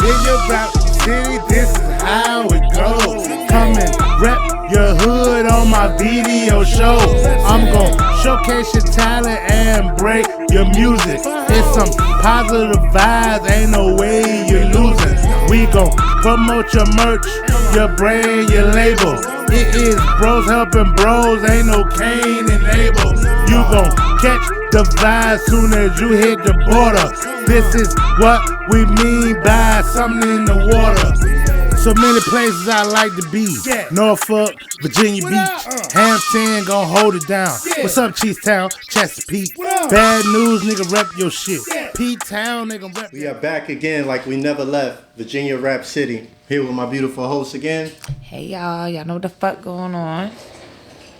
Virginia Rap City, this is how it goes. Come and rep your hood on my video show. I'm gon' showcase your talent and break your music. It's some positive vibes, ain't no way you're losing. We gon' promote your merch, your brand, your label. It is bros helping bros, ain't no Cain and Abel. You gon' catch the vibe soon as you hit the border. This is what we mean by something in the water. So many places I like to be. Norfolk, Virginia Beach, Hampton gon' hold it down. What's up, Cheesetown, Chesapeake? Bad news, nigga, rep your shit. P-Town, nigga, rep. We are back again like we never left. Virginia Rap City. Here with my beautiful host again. Hey y'all know what the fuck going on.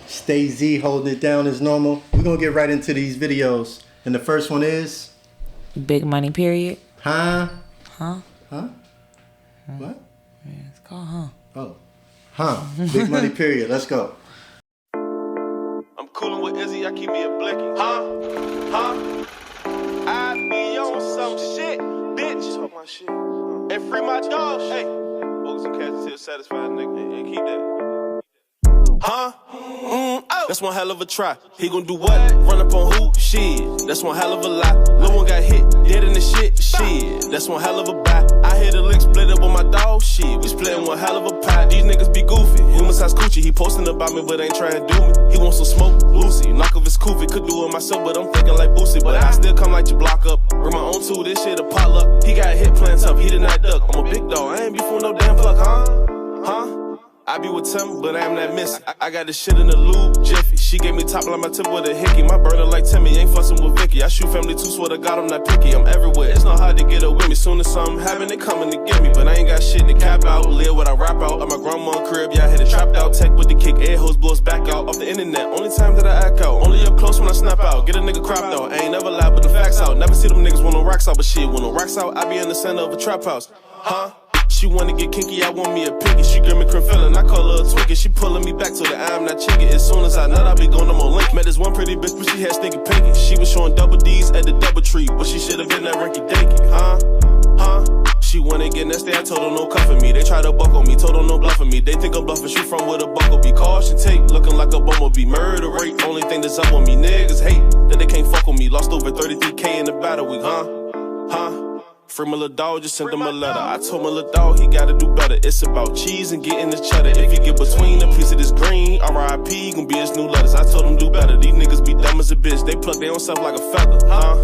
Stay Z holding it down as normal. We're gonna get right into these videos. And the first one is Big Money Period. Huh? Huh? Huh? What? Yeah, it's called Huh. Oh. Huh. Big Money Period. Let's go. I'm coolin' with Izzy, I keep me a blicky. Huh? Huh? I be on some shit, bitch. Talk my shit. And free my dog. Hey. Focus and catch until satisfied, nigga. And keep that. Huh? That's one hell of a try. He gon' do what? Run up on who? Shit. That's one hell of a lie. Lil' one got hit, dead in the shit. Shit. That's one hell of a buy. I hear the lick split up on my dog. Shit. We splitting one hell of a pie. These niggas be goofy. Human size coochie. He posting about me, but ain't trying to do me. He wants some smoke. Lucy. Knock off his koofy. Could do it myself, but I'm thinking like Boosie. But I still come like your block up. Bring my own tool. This shit a potluck. He got hit playing tough. He did not duck. I'm a big dog. I ain't be for no damn pluck, huh? Huh? I be with Tim, but I am not missing. I got this shit in the lube, Jiffy. She gave me top like my tip with a hickey. My burner like Timmy, ain't fussing with Vicky. I shoot family too, swear to God I'm not picky. I'm everywhere, it's not hard to get up with me. Soon as something happen, they coming to get me. But I ain't got shit to cap out. Live what I rap out. At my grandma's crib, yeah, I had it trapped out. Tech with the kick, air hose blows back out. Off the internet, only time that I act out. Only up close when I snap out. Get a nigga cropped out. I ain't never lie, but the facts out. Never see them niggas when no rocks out. But shit, when no rocks out, I be in the center of a trap house. Huh? She wanna get kinky, I want me a picky. She give me creme feeling, I call her a twiggy. She pulling me back to the I'm not chicken. As soon as I nut, I be going to more link. Met this one pretty bitch, but she had stinky pinky. She was showing double D's at the double tree, but she should've been that rinky dinky, huh? Huh? She wanna get nasty, I told her no cuffing me. They try to buckle me, told her no bluffing me. They think I'm bluffing, shoot from with a buckle. Be caution tape, looking like a bumblebee. Murder rate, only thing that's up on me. Niggas hate that they can't fuck with me. Lost over 33K in the battle week, huh? Huh? Free my little dog, just send him a letter. I told my little dog he gotta do better. It's about cheese and getting the cheddar. If you get between a piece of this green, R.I.P. gon' be his new letters. I told him do better. These niggas be dumb as a bitch. They pluck their own self like a feather, huh?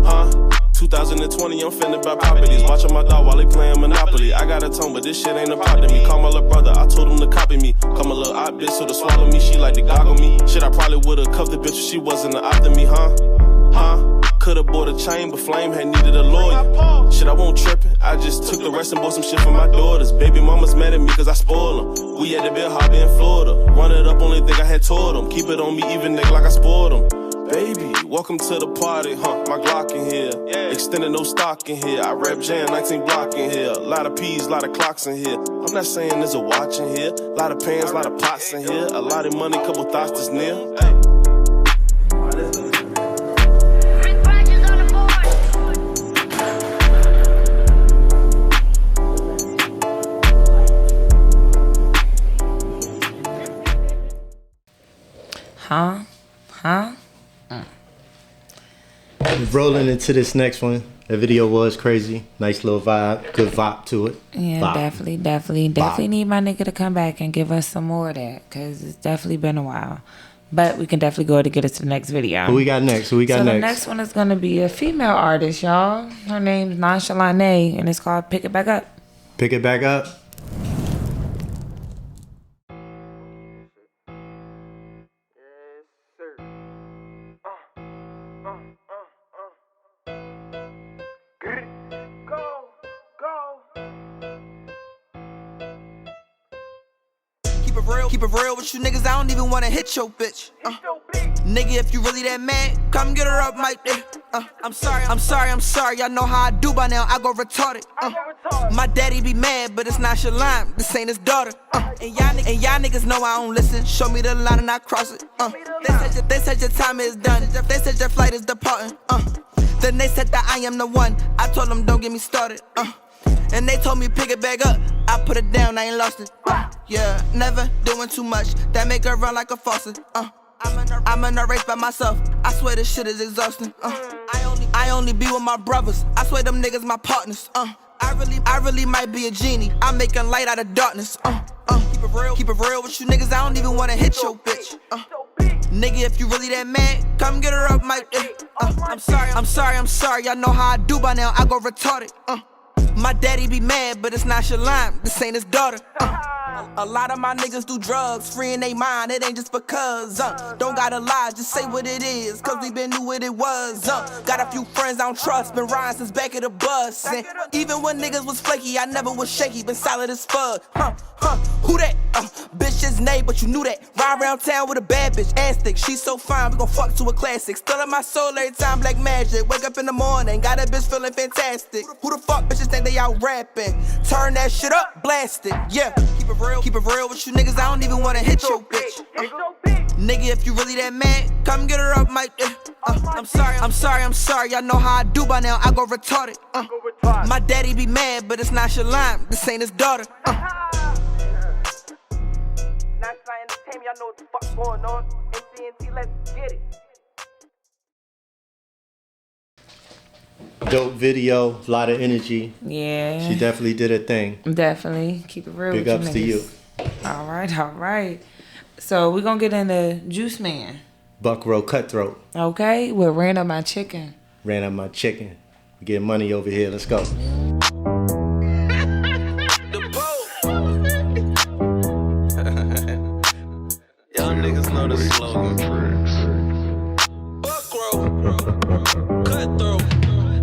Huh? 2020, I'm finna buy properties. Watching my dog while they playing Monopoly. I got a tongue, but this shit ain't a pop to me. Call my little brother, I told him to copy me. Call my little op bitch so to swallow me. She like to goggle me. Shit, I probably would've cuffed the bitch if she wasn't an op to me, huh? Huh? Could've bought a chain, but Flame had needed a lawyer. Shit, I won't trippin'. I just took the rest and bought some shit for my daughters. Baby mama's mad at me cause I spoiled them. We had the Bill Hobby in Florida. Run it up, only thing I had told them. Keep it on me, even nigga like I spoiled them. Baby, welcome to the party, huh? My Glock in here. Extended no stock in here. I rap Jan, 19 block in here. Lot of P's, lot of clocks in here. I'm not saying there's a watch in here. Lot of pans, lot of pots in here. A lot of money, couple thoughts that's near. Huh? Huh? Rolling into this next one. The video was crazy. Nice little vibe. Good vibe to it. Yeah, Vibe. definitely need my nigga to come back and give us some more of that, because it's definitely been a while. But we can definitely go ahead and get us to the next video. Who we got next? The next one is going to be a female artist, y'all. Her name's Nonchalant, and it's called Pick It Back Up. Pick it back up. Keep it real with you niggas, I don't even wanna hit your bitch. Nigga, if you really that mad, come get her up right there. I'm sorry, y'all know how I do by now, I go retarded. My daddy be mad, but it's nonchalant, this ain't his daughter. And y'all niggas know I don't listen, show me the line and I cross it. They said your time is done, they said your flight is departing. Then they said that I am the one, I told them don't get me started. and they told me pick it back up. I put it down, I ain't lost it. Yeah, never doing too much. That make her run like a faucet. I'm in a race by myself. I swear this shit is exhausting. I only be with my brothers. I swear them niggas my partners. I really might be a genie. I'm making light out of darkness. Keep it real with you niggas. I don't even wanna hit your bitch. Nigga, if you really that mad, come get her up, Mike. I'm sorry. I know how I do by now. I go retarded. My daddy be mad, but it's not Shalim. This ain't his daughter. A lot of my niggas do drugs, freeing they mind, it ain't just because. Don't gotta lie, just say what it is, cause we been knew what it was. Got a few friends I don't trust, been riding since back of the bus. And even when niggas was flaky, I never was shaky, been solid as fuck. Who that? Bitch is name, but you knew that. Ride around town with a bad bitch, ass thick, she so fine, we gon' fuck to a classic. Still in my soul every time, black magic. Wake up in the morning, got that bitch feeling fantastic. Who the fuck bitches think they out rapping? Turn that shit up, blast it, yeah. Keep it real with you niggas, I don't even wanna hit your bitch. Nigga, if you really that mad, come get her up, Mike. I'm sorry, I know how I do by now, I go retarded. My daddy be mad, but it's not Shalim, this ain't his daughter. Entertainment, y'all know what the fuck going on. NCNT, let's get it. Dope video, a lot of energy. Yeah. She definitely did her thing. Definitely. Keep it real Big with ups you to niggas. You. All right. So we're gonna get into Juice Man. Buckrow Cutthroat. Okay, with Ran Up My Chicken. Ran up my chicken. We get money over here. Let's go. Y'all niggas know the slogan. Buckrow, Cutthroat.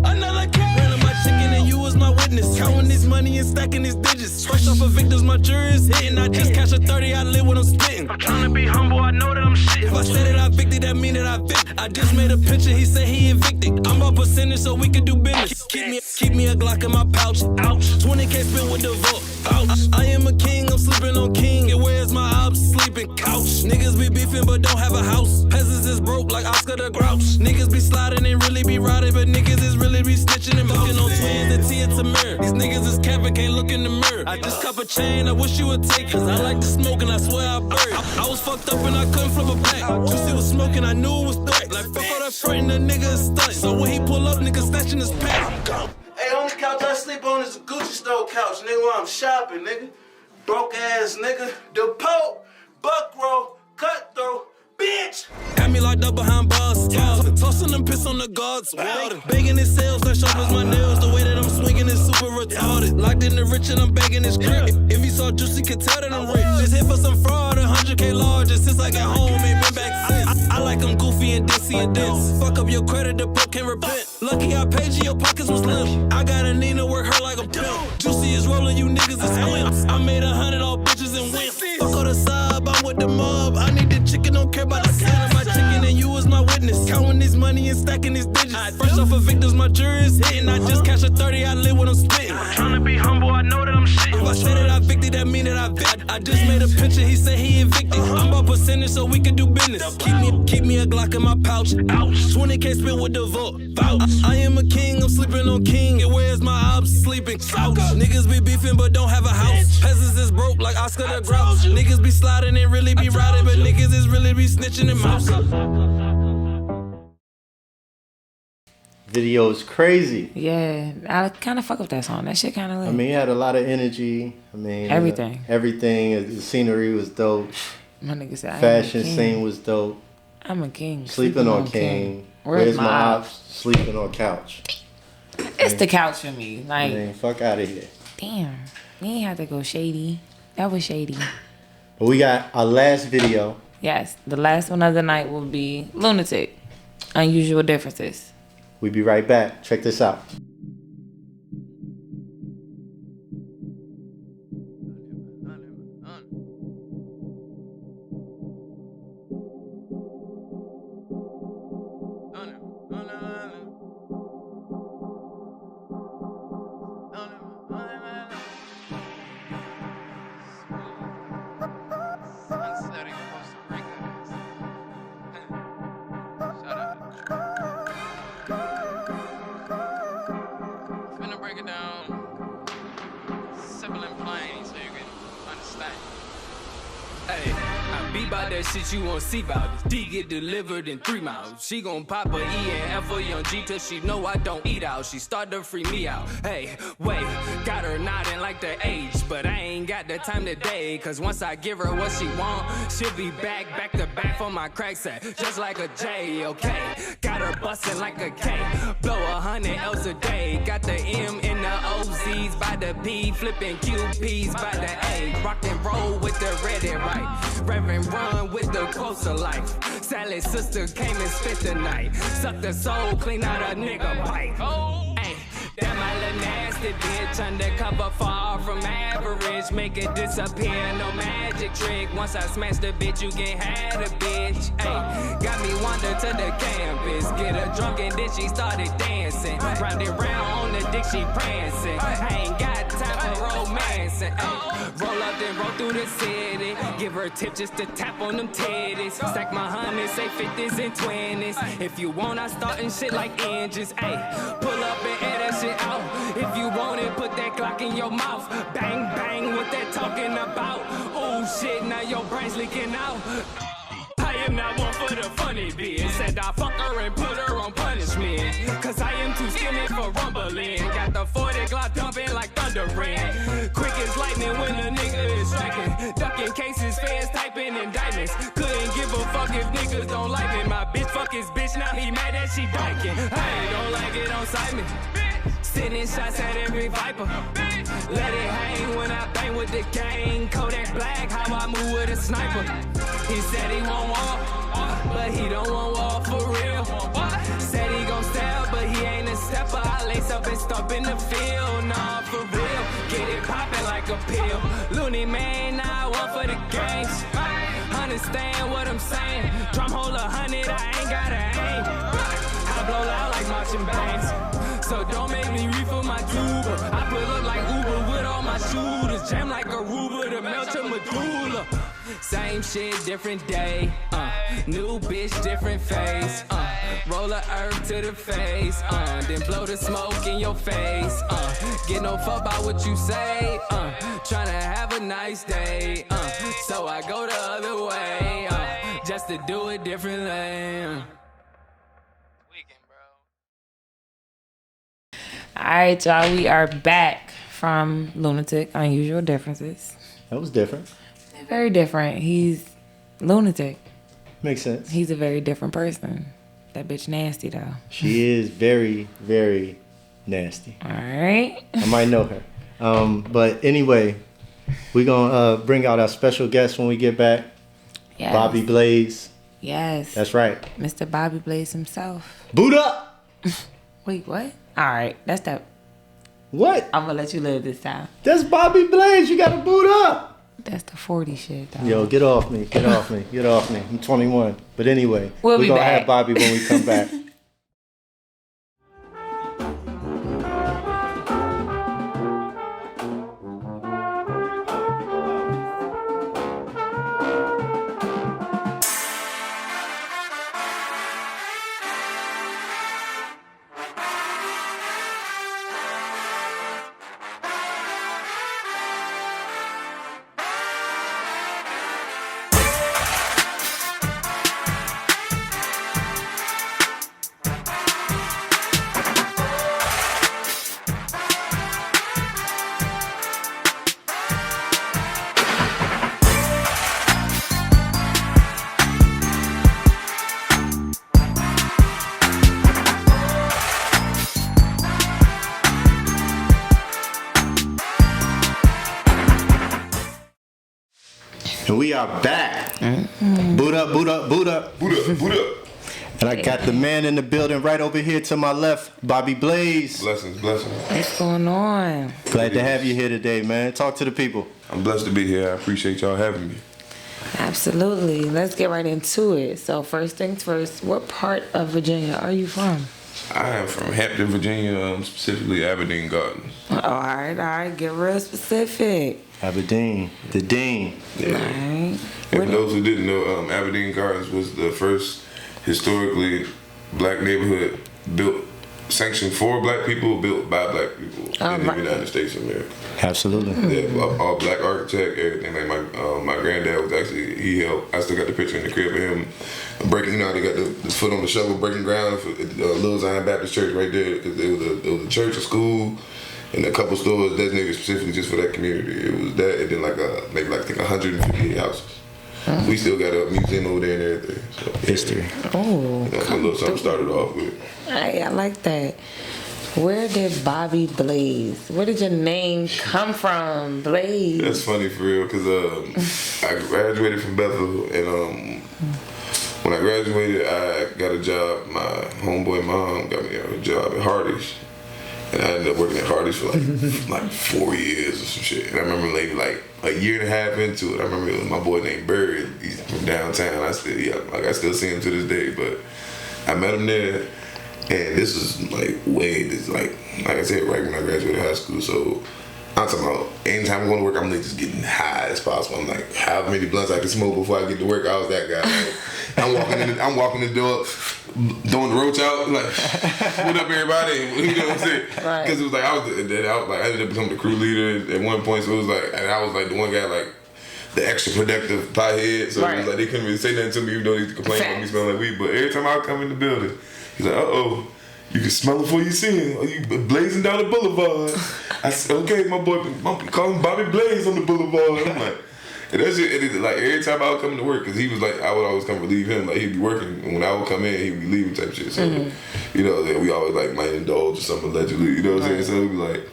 Another cat. Ran up my chicken and you was my witness. Counting this money and stacking these digits. Fresh off of victims, my jury is hitting. I just catch a 30, I live when I'm spitting. I'm trying to be humble, I know that I'm shit. If I said that I victed, that mean that I victed. I just made a picture, he said he evicted. I'm about percentage so we can do business. Keep me a Glock in my pouch. Ouch. 20K spent with the vote. Ouch. I am a king, I'm sleeping on king. And where's my ops? Sleeping couch. Niggas be beefing but don't have a house. Peasants is broke like Oscar the Grouch. Niggas be sliding and really be riding, but niggas is really be snitching and fucking on twins and Tia Tamir. These niggas is capping, can't look in the mirror. I just cop a chain, I wish you would take it. Cause I like to smoke and I swear I burn. I was fucked up and I couldn't flip a pack. Juicy was smoking, I knew it was threat. Like fuck all that frightened, that nigga is stunt. So when he pull up, niggas snatching his pack. Hey, only couch I sleep on is a Gucci store couch, nigga, while I'm shopping, nigga. Broke ass nigga. The Pope, Buckrow, Cutthroat, bitch. Got me locked up behind bars. Tossing them piss on the guards. Water. Begging his sales, that sharp as my nails. The way that I'm swinging is super retarded. Locked in the rich and I'm begging his crib. If he saw Juicy, could tell that I'm rich. Just hit for some fraud, 100K large. And since I got home, ain't been back since. I like them goofy and dissy and dense. Fuck up your credit, the book can repent. Lucky I paid you, your pockets was limp. I got a Nina, work her like a pimp. Juicy is rolling, you niggas is wimps. I made 100 all bitches and wimps. Fuck all the sub, I'm with the mob. I need the chicken, don't care about the sound of my chicken, and you was my witness. Counting this money and stacking these digits. Fresh off of victims, my jury is hitting. I just catch a 30, I live when I'm spitting. I'm trying to be humble, I know that I'm shit. If I said that I victed, that mean that I victed. I just made a picture, he said he evicted. I'm about percentage so we can do business. Keep me a Glock in my pouch. Ouch. 20K spent with the vote. Vouch. I am a king, I'm sleeping on king. And where's my ops? Sleeping couch. Niggas be beefing but don't have a house. Peasants is broke like Oscar the Grouch. Niggas be sliding and really be riding, but niggas is really be snitching and mouse. Video is crazy. Yeah, I kind of fuck with that song. That shit kind of lit. I mean, it had a lot of energy. I mean, Everything. Everything. The scenery was dope. My nigga said, I Fashion am a king. scene was dope. I'm a king. Sleeping on king. Where's my ops? Sleeping on couch. It's the couch for me. Like, Man, fuck out of here. damn, we ain't have to go shady. That was shady. But we got our last video. Yes, the last one of the night will be Lunatic. Unusual Differences. We'll be right back. Check this out. simple and plain so you can understand. Hey, I be about that shit you won't see about. This D get delivered in 3 miles. She gon' pop a E and F for young G till she know I don't eat out. She start to free me out. Hey, wait, got her nodding like the age, but I ain't got the time today. Cause once I give her what she want, she'll be back to back for my crack set, just like a J, okay? Got her bustin' like a K, blow 100 L's a day. Got the M in the OZs by the P, flipping QPs by the A. Rock and roll with the red and right. Reverend run with the closer life. Sally sister came and spent the night. Suck the soul, clean out a nigga bite. Ay, that my little nasty bitch. Undercover, far from average. Make it disappear, no magic trick. Once I smash the bitch, you can have a bitch. Ay, got me wander to the campus. Get her drunk and then she started dancing. Round and round on the dick, she prancing. I ain't got time for romancing. Ay, roll up then roll through the city. Give her a tip just to tap on them titties. Stack my hundreds, say 50s and 20s. If you want, I startin' shit like engines. Ayy, pull up and air that shit out. If you want it, put that Glock in your mouth. Bang, bang, what that talking about? Oh shit, now your brain's leaking out. I am not one for the funny bitch. Said I fuck her and put her on punishment. Cause I am too skinny for rumbling. Got the 40 Glock dumping like thunder rain. Quick as lightning when a nigga is striking. Ducking cases, fans typing indictments. Couldn't give a fuck if niggas don't like me. My bitch fuck his bitch, now he mad that she dyking. Hey, don't like it, don't cite me. Sending shots at every viper. Let it hang when I bang with the gang. Kodak Black, how I move with a sniper. He said he won't walk, but he don't want walk for real. Said he gon' step, but he ain't a stepper. I lace up and stomp in the field, nah, for real. Get it poppin' like a pill. Looney man, now I want for the games. Understand what I'm saying? Drum hole 100, I ain't gotta aim. I blow loud like marching bands. So don't make me refill my tuba. I pull up like Uber with all my shooters. Jam like Aruba to melt your medulla. Same shit, different day. New bitch, different face. Roll the earth to the face. Then blow the smoke in your face. Get no fuck about what you say. Tryna have a nice day. So I go the other way. Just to do it differently. All right, y'all, we are back from Lunatic, Unusual Differences. That was different. Very different. He's lunatic. Makes sense. He's a very different person. That bitch nasty, though. She is very, very nasty. All right. I might know her. But anyway, we're going to bring out our special guest when we get back. Yes. Bobby Blaze. Yes. That's right. Mr. Bobby Blaze himself. Boot up! Wait, what? All right. That's that. What? I'm going to let you live this time. That's Bobby Blaze. You got to boot up. That's the 40 shit, though. Yo, get off me. Get off me. Get off me. I'm 21. But anyway, we're going to have Bobby when we come back. And we are back. Boot up, boot up, boot up. Boot up, boot up. And I got the man in the building right over here to my left, Bobby Blaze. Blessings, blessings. What's going on? Glad to have you here today, man. Talk to the people. I'm blessed to be here. I appreciate y'all having me. Absolutely. Let's get right into it. So first things first, what part of Virginia are you from? I am from Hampton, Virginia, specifically Aberdeen Gardens. All right. Get real specific. Aberdeen, the Dean. Yeah. All right. And for those who didn't know, Aberdeen Gardens was the first historically black neighborhood built sanctioned for black people, built by black people in the United States of America. Absolutely. Yeah, all black architect, everything. Like my granddad was actually, he helped. I still got the picture in the crib of him breaking. You know, they got the foot on the shovel, breaking ground for Little Zion Baptist Church right there. Because it was a church, a school, and a couple stores designated specifically just for that community. It was that, and then maybe I think 158 houses. We still got a museum over there and everything. So, history. Oh, a little something started off with. I like that. Where did Bobby Blaze? Where did your name come from, Blaze? That's funny for real, because I graduated from Bethel, and when I graduated, I got a job. My homeboy mom got me a job at Hardee's, and I ended up working at Hardee's for like 4 years or some shit. And I remember like a year and a half into it, I remember it was my boy named Bird. He's from downtown. I still see him to this day, but I met him there. And this is like I said, right when I graduated high school. So I'm talking about anytime I'm going to work, I'm like just getting high as possible. I'm like, how many blunts I can smoke before I get to work? I was that guy. Like, I'm walking the door, throwing the roach out, like, what up, everybody? You know what I'm saying? Because it was like I ended up becoming the crew leader at one point. So it was like, and I was like the one guy like the extra productive pothead. So it was like they couldn't really say nothing to me, even though they used to complain about me smelling like weed. But every time I would come in the building, he's like, you can smell it before you see him. You blazing down the boulevard. I said, okay, my boy, call him Bobby Blaze on the boulevard. I'm like, and that's it. Like every time I would come to work, because he was like, I would always come relieve him. Like he'd be working, and when I would come in, he'd be leaving type shit. So, you know, we always like might indulge or something allegedly. You know what I'm saying? So he'd be like,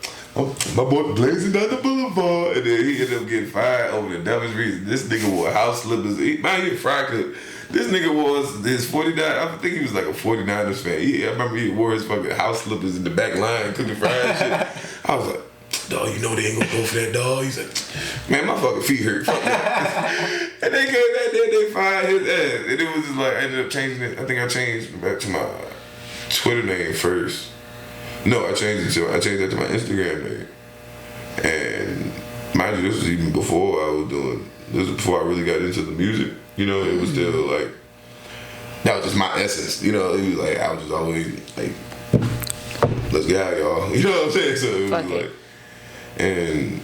my boy blazing down the boulevard, and then he ended up getting fired over the dumbest reason. This nigga wore house slippers. He fried cook. This nigga was his 49. I think he was like a 49ers fan. I remember he wore his fucking house slippers in the back line cooking fried shit. I was like, dog, you know they ain't gonna go for that, dog. He's like, man, my fucking feet hurt. Fuck that. And they came back there, they fired his ass. And it was just like, I ended up changing it. I think I changed back to my Twitter name first. No, I changed that to my Instagram name. And mind you, this was even before this was before I really got into the music. You know, it was still like, that was just my essence. You know, it was like, I was just always like, let's get out, y'all. You know what I'm saying? So it was like, and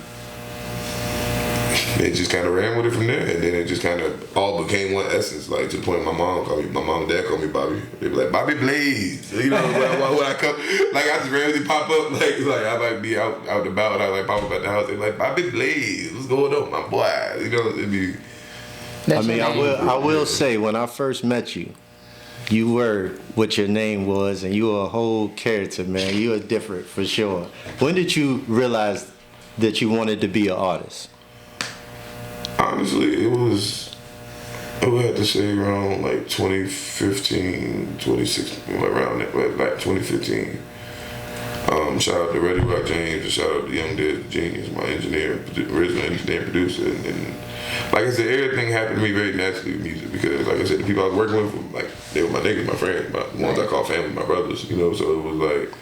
it just kind of ran with it from there. And then it just kind of all became one essence. Like, to the point my mom and dad called me Bobby. They be like, Bobby Blaze. You know, when I come, like I just randomly pop up, like I might be out and about, and I like pop up at the house. They be like, Bobby Blaze, what's going on, my boy? You know, it'd be. I will say, when I first met you, you were what your name was, and you were a whole character, man. You were different for sure. When did you realize that you wanted to be an artist? Honestly, I would have to say around like 2015, 2016, around that, like 2015. Shout out to Ready Rock James, and shout out to Young Dead Genius, my original engineer and producer. And like I said, everything happened to me very naturally with music, because like I said, the people I was working with, like, they were my niggas, my friends, the ones I call family, my brothers, you know. So it was like,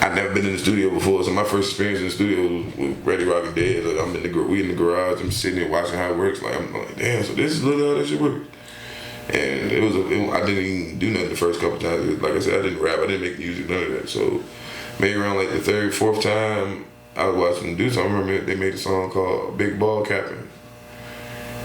I'd never been in the studio before, so my first experience in the studio was with Ready Rock and Dead. Like, we in the garage, I'm sitting there watching how it works. Like, I'm like, damn, so this is literally how that shit works. And I didn't even do nothing the first couple times. Like I said, I didn't rap, I didn't make music, none of that. So maybe around like the third, fourth time I was watching them do something, I remember they made a song called Big Ball Captain.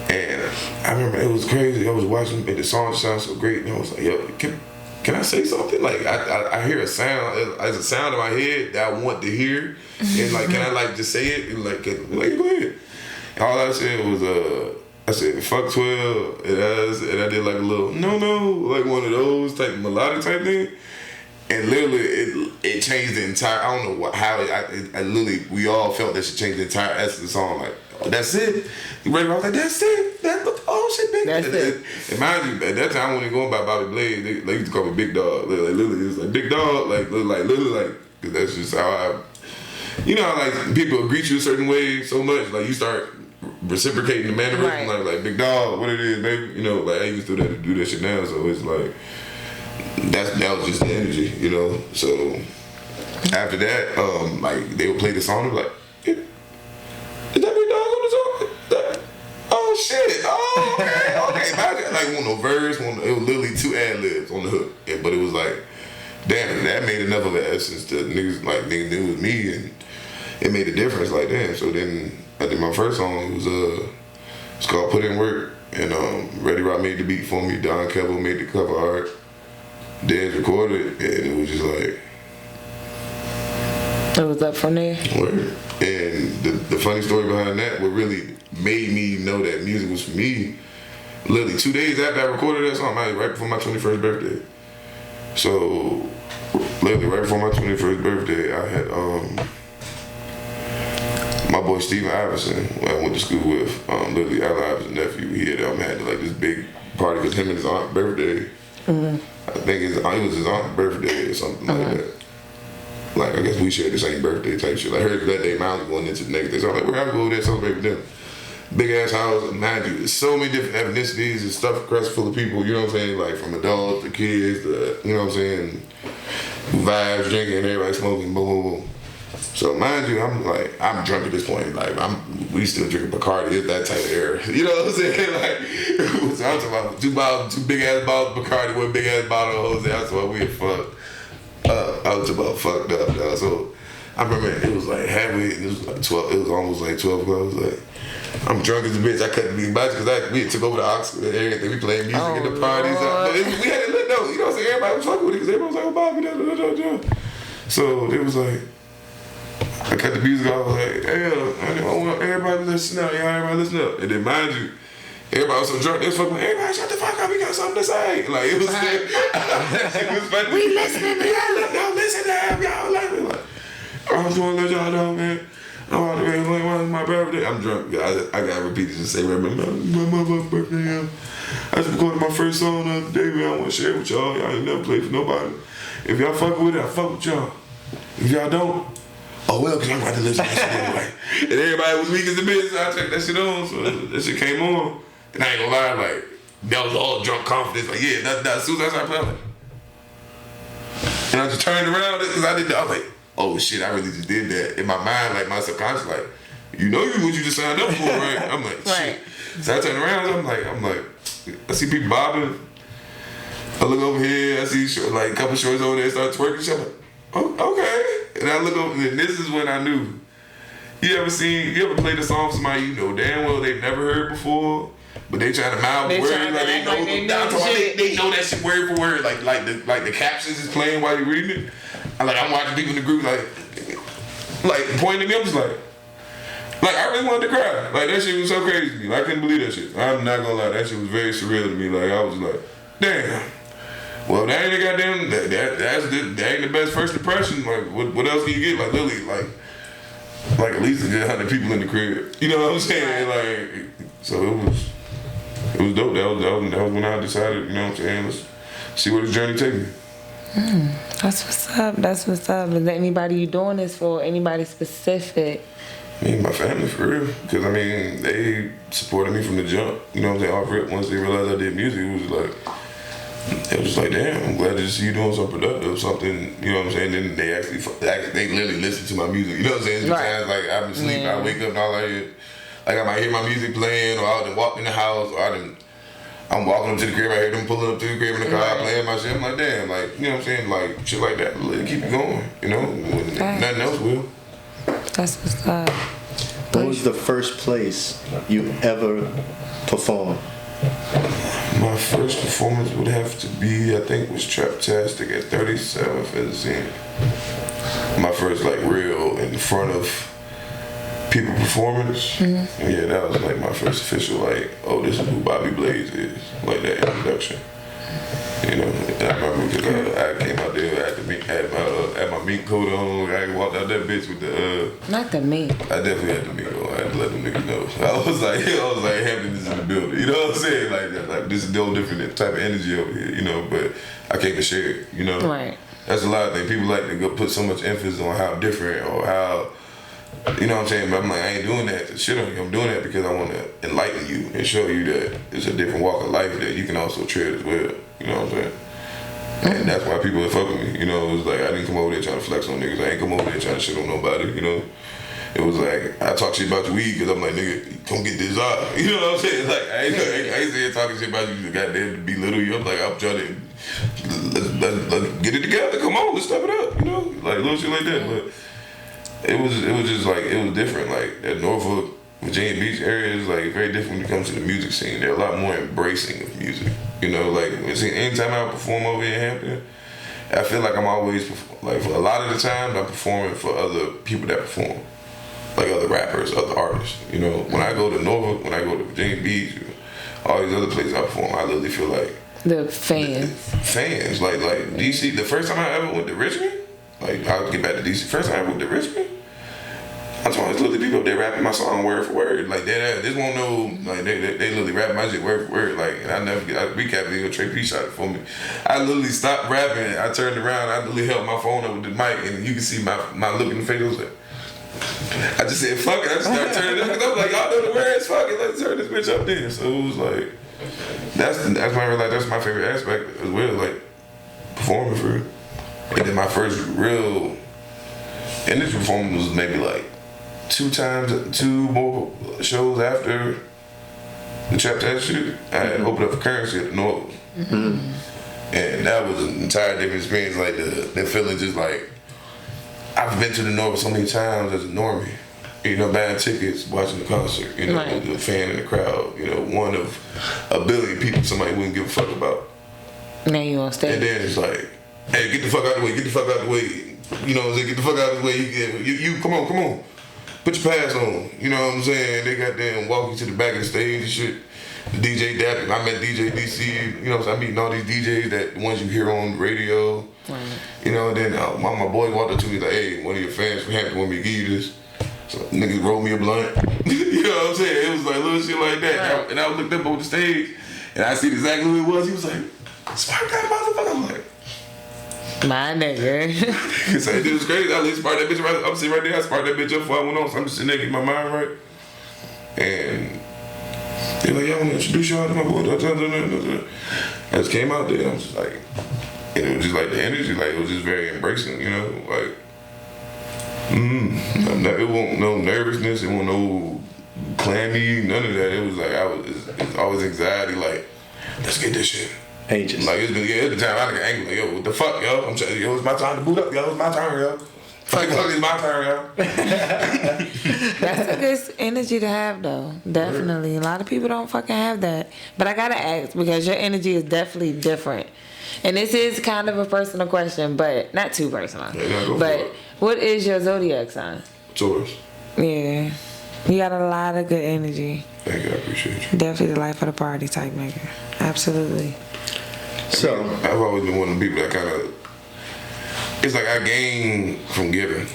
And I remember it was crazy. I was watching it, the song sounded so great, and I was like, yo, can I say something? Like, I hear a sound, there's a sound in my head that I want to hear, and like, can I like just say it? And like, go ahead. And all I said was, I said, fuck 12, and I did like a little, no, like one of those type melodic type thing. And literally, it changed the entire, I don't know how, I literally, we all felt that should change the entire essence of the song. Like, oh, that's it? You ready? I was like, that's it? Oh shit, big. That's it. And mind you, at that time, when they going by Bobby Blaze, they used to call me Big Dog. Like, literally, it was like, Big Dog, literally, cause that's just how you know, like, people greet you a certain way so much, like, you start reciprocating the mannerism, like Big Dog, what it is, baby. You know, like, I used to do that shit now, so it's like, that was just the energy, you know. So after that, like, they would play the song, and be like, is that Big Dog on the song? Oh shit! Oh, okay. Like, one no verse, it was literally 2 ad-libs on the hook, but it was like damn, that made enough of an essence that niggas knew it was me, and it made a difference. Like, damn. So then I did my first song. It was it's called Put In Work, and Ready Rock made the beat for me. Don Kevel made the cover art. Dez recorded, and it was just like. It was up from there. Word. And the funny story behind that, what really made me know that music was for me, literally 2 days after I recorded that song, right before my 21st birthday. So, literally right before my 21st birthday, I had my boy Steven Iverson, who I went to school with, literally Allen Iverson's nephew. He had like this big party because him and his aunt's birthday. Mm-hmm. I think it was his aunt's birthday or something like that. Like, I guess we shared the same birthday type shit. I heard that day, mine was going into the next day. So I'm like, we're gonna go over there and celebrate with them. Big ass house, and mind you, there's so many different ethnicities and stuff across full of people, you know what I'm saying? Like, from adults to kids to, you know what I'm saying? Vibes, drinking, everybody smoking, boom, boom, boom. So mind you, I'm drunk at this point. Like, we still drinking Bacardi. It's that type of era. You know what I'm saying? Like, so I'm talking about two big ass bottles of Bacardi, one big ass bottle of Jose. I was about we had fucked up. I was about fucked up, dog. So I remember it was like halfway. It was like 12. It was almost like 12 o'clock. I was like, I'm drunk as a bitch. I couldn't be much because we took over the Oxford and everything. We played music in the parties. But we had it lit though. You know what I'm saying? Everybody was fucking with it because everybody was like, oh, Bobby, da. So it was like. I cut the music off, I was like, hey, I want everybody to listen up, everybody listen up. And then mind you, everybody was so drunk, they was fucking, everybody shut the fuck up, we got something to say. Like, it was funny. We listening to y'all, y'all listen to him, y'all like me. Like, I just want to let y'all know, man, I'm on the way, when my birthday. I'm drunk, I got to repeat this and say, remember, my motherfucking birthday, yeah. I just recorded my first song the other day, man, I want to share it with y'all. Y'all ain't never played for nobody. If y'all fuck with it, I fuck with y'all. If y'all don't, oh well, cause I'm about to listen to that shit anyway. And everybody was weak as a bitch, so I checked that shit on, so that shit came on. And I ain't gonna lie, like, that was all drunk confidence, like, yeah, as soon as I started playing, like, and I just turned around, cause I was like, oh shit, I really just did that. In my mind, like, my subconscious, like, you know what you just signed up for, right? I'm like, shit. So I turned around, I'm like, I see people bobbing. I look over here, I see like a couple shorts over there start twerking shit. I'm like, oh, okay. And I look over, and this is when I knew. You ever played a song for somebody you know damn well they've never heard before, but they trying to mouth words like they know they know that shit word for word, like the captions is playing while you're reading it. I'm watching people in the group like pointing at me, I'm just like I really wanted to cry. Like that shit was so crazy to me. Like, I couldn't believe that shit. I'm not gonna lie, that shit was very surreal to me. Like I was like, damn. Well, that ain't a goddamn. That ain't the best first impression. Like, what else can you get? Like, literally, like at least a good 100 people in the crib. You know what I'm saying? Like, so it was dope. That was when I decided. You know what I'm saying? Let's see where this journey take me. That's what's up. That's what's up. Is there anybody you doing this for? Anybody specific? Me and my family, for real. Because, I mean, they supported me from the jump. You know what I'm saying? Off rip, once they realized I did music, it was like, damn, I'm glad to see you doing something productive, something, you know what I'm saying? Then they literally listen to my music. You know what I'm saying? Sometimes, like, I've been sleeping, I wake up and all I hear, like, I might hear my music playing, or I done walked in the house, or I'm walking up to the crib, I hear them pulling up to the crib in the car, playing my shit. I'm like, damn, like, you know what I'm saying? Like, shit like that, let it keep it going, you know? Nothing else will. That's what's up. What was the first place you ever performed? My first performance would have to be, I think, was Traptastic at 37th and Zenith. My first, like, real in front of people performance. Mm-hmm. Yeah, that was, like, my first official, like, oh, this is who Bobby Blaze is. Like, that introduction. You know, and I remember because I came out there had my mink coat on. I walked out that bitch with the not the mink. I definitely had the mink on. I had to let them niggas know. I was like, happiness in the building. You know what I'm saying? Like this is no different type of energy over here. You know, but I came to share it. You know, right? That's a lot of things. People like to go put so much emphasis on how different or how. You know what I'm saying? But I'm like, I ain't doing that to shit on you. I'm doing that because I want to enlighten you and show you that it's a different walk of life that you can also tread as well. You know what I'm saying? And that's why people are fucking with me. You know, it was like, I didn't come over there trying to flex on niggas. I ain't come over there trying to shit on nobody, you know? It was like, I talk shit about your weed because I'm like, nigga, come get this out. You know what I'm saying? Like, I ain't saying talking shit about you to goddamn belittle you. I'm like, I'm trying to let's get it together. Come on, let's step it up. You know, like little shit like that. But it was just like it was different. Like that Norfolk, Virginia Beach area is like very different when it comes to the music scene. They're a lot more embracing of music. You know, like anytime I perform over in Hampton, I feel like I'm always like for a lot of the time I'm performing for other people that perform, like other rappers, other artists. You know, when I go to Norfolk, when I go to Virginia Beach, all these other places I perform, I literally feel like the fans. Fans, like DC. The first time I ever went to Richmond, like I'll get back to DC. First time I went to Richmond, I told these little people they rapping my song word for word. Like they won't know. Like they literally rapping my shit word for word. Like and I never get. I recap video. Trey P shot it for me. I literally stopped rapping. I turned around. I literally held my phone up with the mic, and you can see my look in the face. I was like, I just said fuck it. I just started turning it up. I was like, y'all know the words. Fuck it. Let's turn this bitch up then. So it was like. That's when I realized that's my favorite aspect as well, like performing for it. And then my first real industry performance was maybe like 2 more shows after the Trap That shit. I had opened up for Currency at the North. Mm-hmm. And that was an entire different experience, like the feeling just like, I've been to the North so many times as a normie. You know, buying tickets, watching the concert, you know, right. The fan in the crowd, you know, one of a billion people somebody wouldn't give a fuck about. Now you on stage. And then it's like, hey, get the fuck out of the way, get the fuck out of the way. You know what I'm saying? Get the fuck out of the way. You come on. Put your pass on. You know what I'm saying? They got them walk you to the back of the stage and shit. The DJ Dapping. I met DJ DC, you know, so I'm meeting all these DJs that the ones you hear on the radio. Right. You know, and then my boy walked up to me like, hey, one of your fans from Hampton want me to give you this. So niggas rolled me a blunt. You know what I'm saying? It was like little shit like that. Right. And I looked up on the stage and I seen exactly who it was. He was like, spark that motherfucker. I'm like, my nigga. So it was crazy. I sparked that bitch right. I'm sitting right there. I sparked that bitch up before I went on. So I'm just sitting there getting my mind right. And they're like, y'all want to introduce y'all to my boy. I just came out there and I was just like, and it was just like the energy, like it was just very embracing, you know, like. It wasn't no nervousness, it wasn't no clammy, none of that. It was like it's always anxiety, like, let's get this shit. Anxious. Like it's the time I get angry, like, yo, what the fuck, yo? Yo, it's my time to boot up, yo, it's my turn, yo. Fuck, it's my turn, yo. That's a good energy to have though. Definitely. A lot of people don't fucking have that. But I gotta ask, because your energy is definitely different. And this is kind of a personal question, but not too personal. Yeah, but what is your zodiac sign? Taurus. Yeah. You got a lot of good energy. Thank you, I appreciate you. Definitely the life of the party type nigga. Absolutely. So I've always been one of the people that kind of, it's like I gain from giving.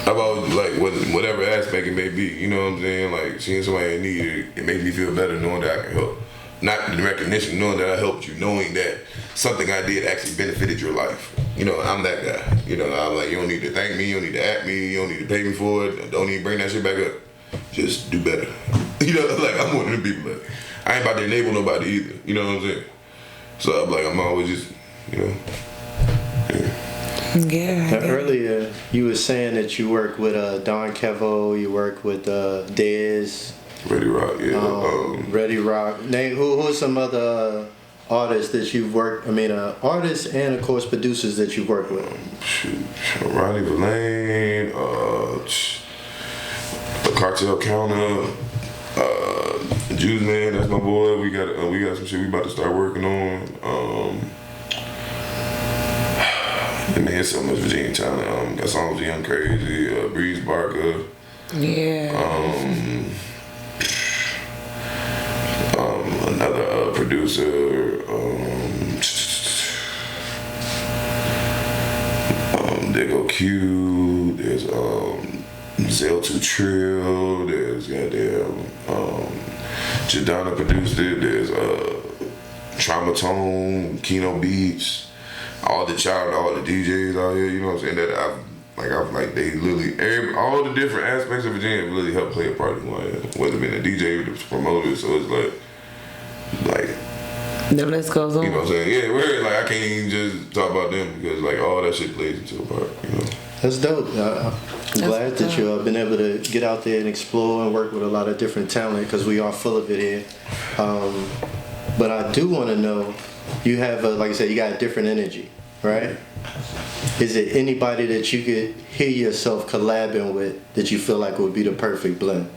I've always, like, whatever aspect it may be, you know what I'm saying? Like, seeing somebody in need, it makes me feel better knowing that I can help. Not the recognition, knowing that I helped you, knowing that something I did actually benefited your life. You know, I'm that guy. You know, I'm like, you don't need to thank me, you don't need to at me, you don't need to pay me for it, don't even bring that shit back up. Just do better. You know, like, I'm one of the people that, I ain't about to enable nobody either, you know what I'm saying? So I'm like, I'm always just, you know, yeah. Earlier, you were saying that you work with Don Kevo, you work with Dez. Ready Rock, yeah. Ready Rock. Name who are some other artists that you've worked? I mean, artists and of course producers that you've worked with. Ronnie Verlaine, Cartel Counter, Juice Man, that's my boy. We got some shit we about to start working on. And there's so much Virginia talent. Got songs with Young Crazy, Breeze Barker. Yeah. Another producer, there go Q, there's Zell2 Trill, there's goddamn Jadonna produced it, there's Traumatone, Keno Beats, all the DJs out here, you know what I'm saying, that I've they literally, all the different aspects of Virginia really helped play a part in who I am, whether it been a DJ or the promoter, so it's like, the list goes on. You know what I'm saying? Yeah, we're like, I can't even just talk about them because like all that shit plays into a part, you know. That's dope. I'm glad that you've been able to get out there and explore and work with a lot of different talent because we are full of it here. But I do want to know, you have, like I said, you got a different energy, right? Is it anybody that you could hear yourself collabing with that you feel like would be the perfect blend?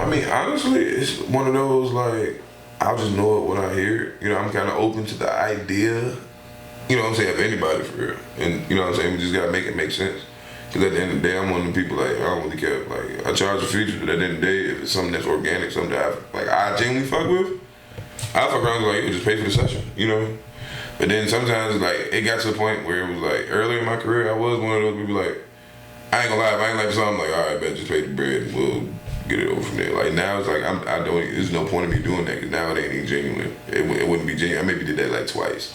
I mean, honestly, it's one of those, like, I'll just know it when I hear it. You know, I'm kind of open to the idea, you know what I'm saying, of anybody for real. And, you know what I'm saying, we just got to make it make sense. Because at the end of the day, I'm one of the people, like, I don't really care. Like, I charge a feature, but at the end of the day, if it's something that's organic, something that I genuinely fuck with, I fuck around like, you just pay for the session, you know? But then sometimes, like, it got to the point where it was like, earlier in my career, I was one of those people, like, I ain't gonna lie, if I ain't like the song, I'm like, all right, bet, just pay the bread and we'll get it over from there. Like, now it's like, there's no point in me doing that because now it ain't even genuine. It wouldn't be genuine. I maybe did that like twice.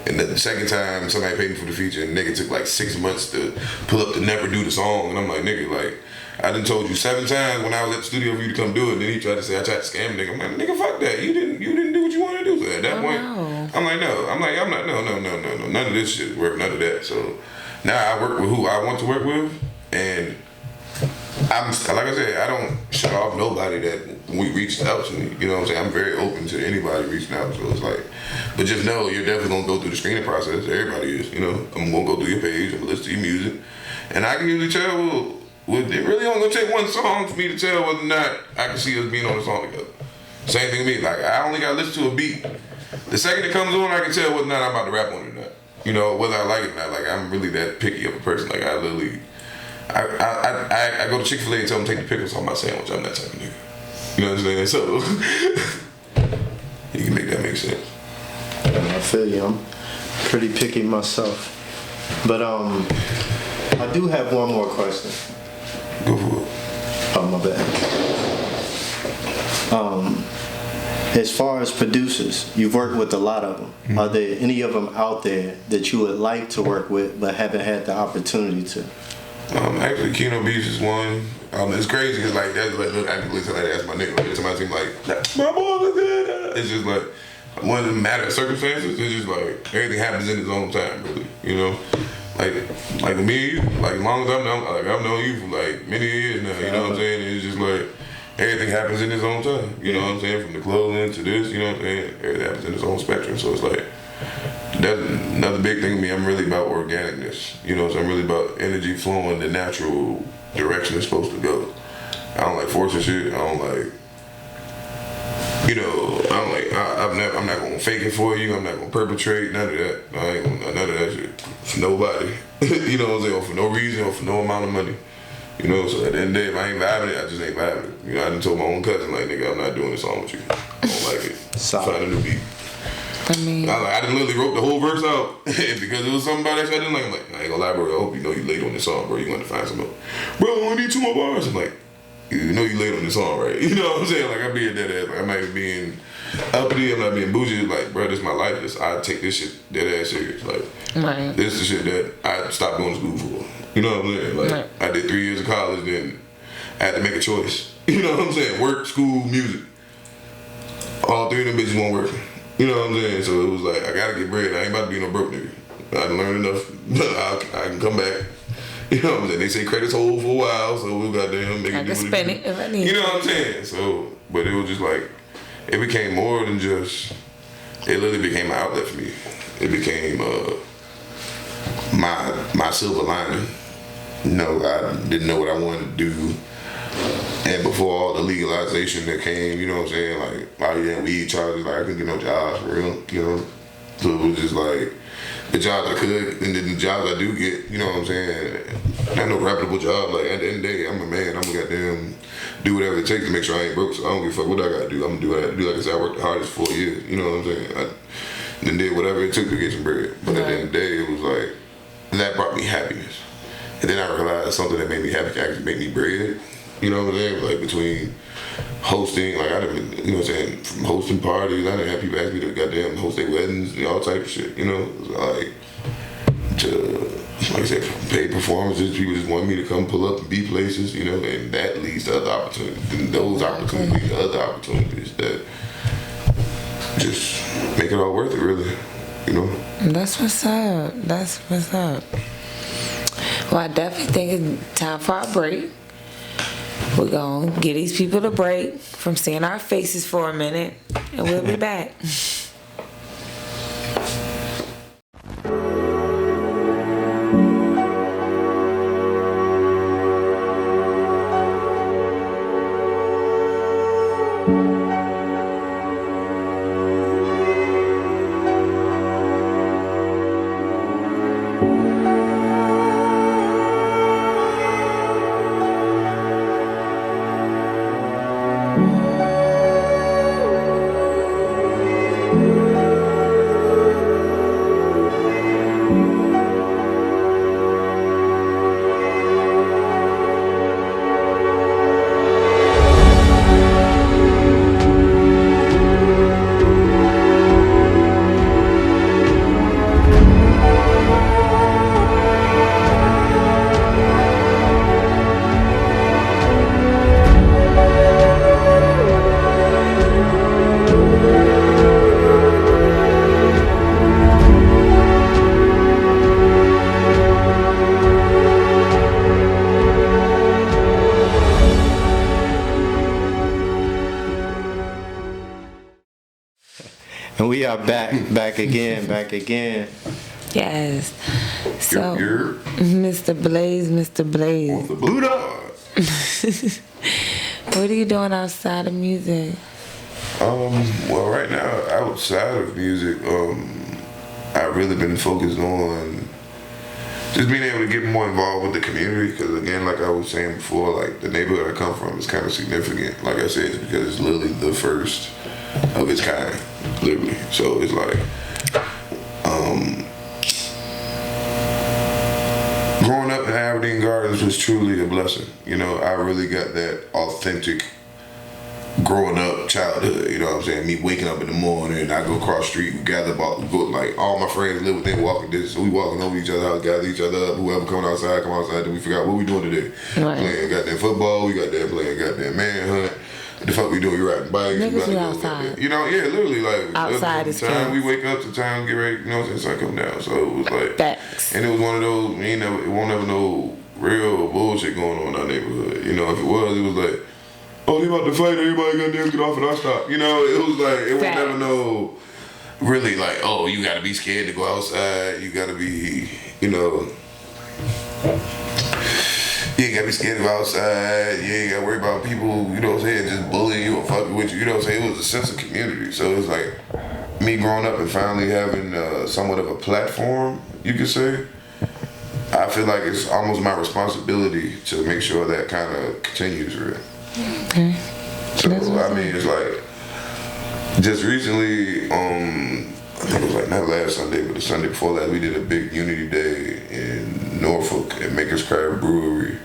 And the second time, somebody paid me for the feature and nigga took like 6 months to pull up to never do the song. And I'm like, nigga, like, I done told you 7 times when I was at the studio for you to come do it. And then he tried to say, I tried to scam a nigga. I'm like, nigga, fuck that. You didn't do what you wanted to do. So at that point, no. I'm like, no. No. None of this shit work, none of that. So now I work with who I want to work with. And I'm, like I said, I don't shut off nobody that we reached out to me. You know what I'm saying? I'm very open to anybody reaching out. So it's like, but just know you're definitely gonna go through the screening process. Everybody is, you know. I'm gonna go through your page, I'm gonna listen to your music. And I can usually tell, it really only gonna take one song for me to tell whether or not I can see us being on a song together. Same thing with me, like I only gotta listen to a beat. The second it comes on, I can tell whether or not I'm about to rap on it or not. You know, whether I like it or not. Like I'm really that picky of a person. Like I literally, I go to Chick-fil-A and tell them take the pickles on my sandwich. I'm that type of nigga. You know what I'm saying? So you can make that make sense. I feel you. I'm pretty picky myself. But I do have one more question. Go for it. Oh, my bad. As far as producers, you've worked with a lot of them. Mm-hmm. Are there any of them out there that you would like to work with but haven't had the opportunity to? Actually, Keno Beats is one. It's crazy because like that's like look, I can listen to that as my nigga. Like somebody seem like my boy was good. It's just like one of the matter of circumstances. It's just like everything happens in its own time, really. You know, like me, like as long as I've known you for like many years now. You know what I'm saying? It's just like everything happens in its own time. You know what I'm saying? From the clothing to this, you know what I'm saying? Everything happens in its own spectrum. So it's like. That's another big thing to me. I'm really about organicness, you know. So I'm really about energy flowing the natural direction it's supposed to go. I don't like forcing shit. I don't like, you know. I don't like. I'm not gonna fake it for you. I'm not gonna perpetrate none of that. I ain't gonna none of that shit for nobody. You know what I'm saying? Or for no reason or for no amount of money. You know. So at the end of the day, if I ain't vibing it, I just ain't vibing it. You know. I done told my own cousin like, nigga, I'm not doing this song with you. I don't like it. Find a new beat. I done literally wrote the whole verse out because it was somebody that I didn't like. I'm like, I ain't gonna lie, bro. I hope you know you late on this song, bro. You gonna have to find some more. Bro, I only need 2 more bars. I'm like, you know you late on this song, right? You know what I'm saying? Like, I'm being dead ass. Like, I'm not even being uppity. I'm not being bougie. Like, bro, this is my life. I take this shit dead ass serious. Like, right. This is the shit that I stopped going to school for. You know what I'm saying? Like, right. I did 3 years of college, then I had to make a choice. You know what I'm saying? Work, school, music. All 3 of them bitches won't work. You know what I'm saying? So it was like, I gotta get bread. I ain't about to be no broke nigga. I done learned enough. I can come back. You know what I'm saying? They say credit's hold for a while, so we'll goddamn make it. I can spend it if I need. You know what I'm saying? So, but it was just like, it became more than just, it literally became an outlet for me. It became my silver lining. You know, I didn't know what I wanted to do. And before all the legalization that came, you know what I'm saying, like, oh yeah, weed charges, like, I couldn't get no jobs for real, you know? So it was just like, the jobs I could, and then the jobs I do get, you know what I'm saying, not no reputable job. Like, at the end of the day, I'm a man, I'm gonna goddamn do whatever it takes to make sure I ain't broke, so I don't give a fuck what I gotta do. I'm gonna do what I have to do. Like I said, I worked the hardest 4 years, you know what I'm saying? I then did whatever it took to get some bread. But at the end of the day, it was like, that brought me happiness. And then I realized something that made me happy can actually make me bread. You know what I'm saying? Like between hosting, like I done, you know what I'm saying, from hosting parties, I done have people ask me to goddamn host their weddings and all type of shit, you know? Like, to, like I said, paid performances, people just want me to come pull up and be places, you know, and that leads to other opportunities. And those opportunities lead to other opportunities that just make it all worth it, really, you know? That's what's up. That's what's up. Well, I definitely think it's time for a break. We're going to give these people a break from seeing our faces for a minute, and we'll be back. And we are back again. Yes. So, You're Mr. Blaze. on the Buddha. What are you doing outside of music? Well, right now, outside of music, I've really been focused on just being able to get more involved with the community. Because again, like I was saying before, like the neighborhood I come from is kind of significant. Like I said, it's because it's literally the first of its kind, literally. So it's like, growing up in Aberdeen Gardens was truly a blessing. You know, I really got that authentic growing up childhood, you know what I'm saying? Me waking up in the morning, I go across the street, we gather about, like all my friends live within walking distance, so we walking over each other house, gather each other up, whoever coming outside, come outside, then we figure out what we doing today. Right. Playing goddamn football, we got that playing goddamn manhunt. What the fuck we doing? We riding bikes. Niggas we about to be go outside. goddamn- You know, yeah, literally like Outside the is time kids. we wake up to time get ready, you know what I'm saying, sun come down. So it was like Facts. and it was one of those, it won't ever know real bullshit going on in our neighborhood. You know, if it was like, oh, they about to fight, everybody got to get off and I stop. You know, it was like, it won't never know really like, oh, you gotta be scared to go outside, you gotta be, you know, you ain't gotta be scared to go outside, you ain't gotta worry about people, you know what I'm saying, just bullying you or fucking with you, you know what I'm saying? It was a sense of community. So it was like me growing up and finally having somewhat of a platform, you could say. I feel like it's almost my responsibility to make sure that kind of continues, really. Okay. So, I mean, it's like, just recently, I think it was like not last Sunday, but the Sunday before that, we did a big Unity Day in Norfolk at Maker's Craft Brewery.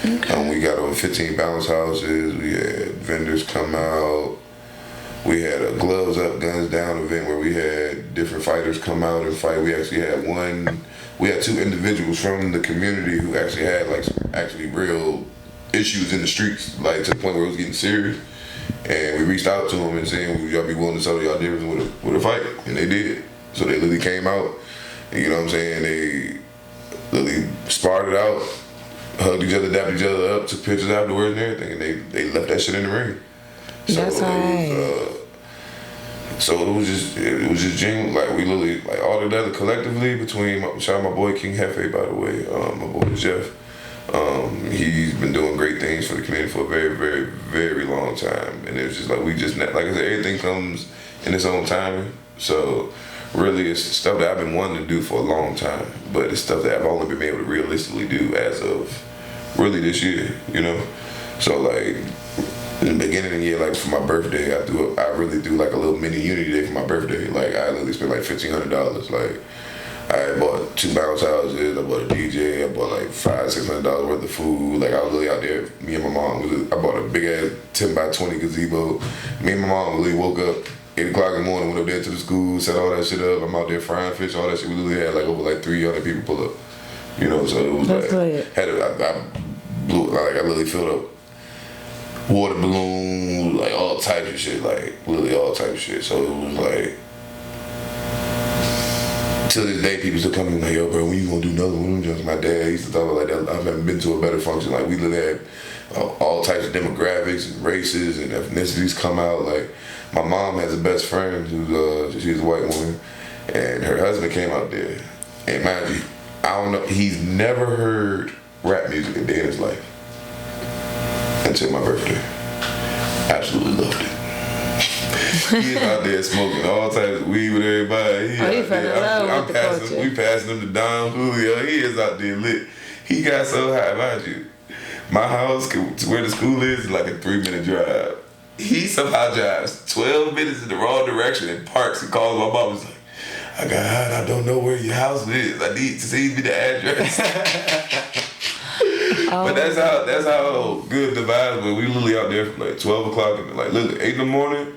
Okay. We got over 15 bounce houses, we had vendors come out, we had a gloves up, guns down event where we had different fighters come out and fight. We actually had two individuals from the community who actually had like some actually real issues in the streets, like to the point where it was getting serious. And we reached out to them and saying, would y'all be willing to settle y'all difference with a fight? And they did. So they literally came out, and you know what I'm saying, they literally sparred it out, hugged each other, dapped each other up, took pictures afterwards and everything, and they left that shit in the ring. So That's right. So it was just genuine, like we literally, like all together collectively between, shout out my boy King Hefe, by the way, my boy Jeff. He's been doing great things for the community for a very, very, very long time. And it was just like, like I said, everything comes in its own timing. So really it's stuff that I've been wanting to do for a long time, but it's stuff that I've only been able to realistically do as of really this year, you know? So like, in the beginning of the year, like for my birthday, I really do like a little mini Unity Day for my birthday. Like I literally spent like $1,500. Like I bought 2 bounce houses, I bought a DJ, I bought like $500-$600 worth of food. Like I was really out there, me and my mom, I bought a big ass 10 by 20 gazebo. Me and my mom really woke up 8 o'clock in the morning, went up there to the school, set all that shit up. I'm out there frying fish, all that shit. We literally had like over like 300 people pull up. You know, so it was That's like, I blew it, like I literally filled up water balloons, like all types of shit, like literally all types of shit. So it was like, to this day, people still come to me like, yo, bro, when you gonna do another one? Just my dad used to talk like that. I've never been to a better function. Like, we literally had all types of demographics and races and ethnicities come out. Like, my mom has a best friend who's she's a white woman, and her husband came out there. And mind you, I don't know, he's never heard rap music a day in his life until my birthday. Absolutely loved it. He's out there smoking all types of weed with everybody. He fell in love with the culture. We passing him the Don Julio. He is out there lit. He got so high, mind you. My house to where the school is like a 3-minute drive. He somehow drives 12 minutes in the wrong direction and parks and calls my mom. He's like, I got high and I don't know where your house is. I need to see me the address. But that's how good the vibes were. We literally out there from like 12 o'clock and like literally 8 in the morning.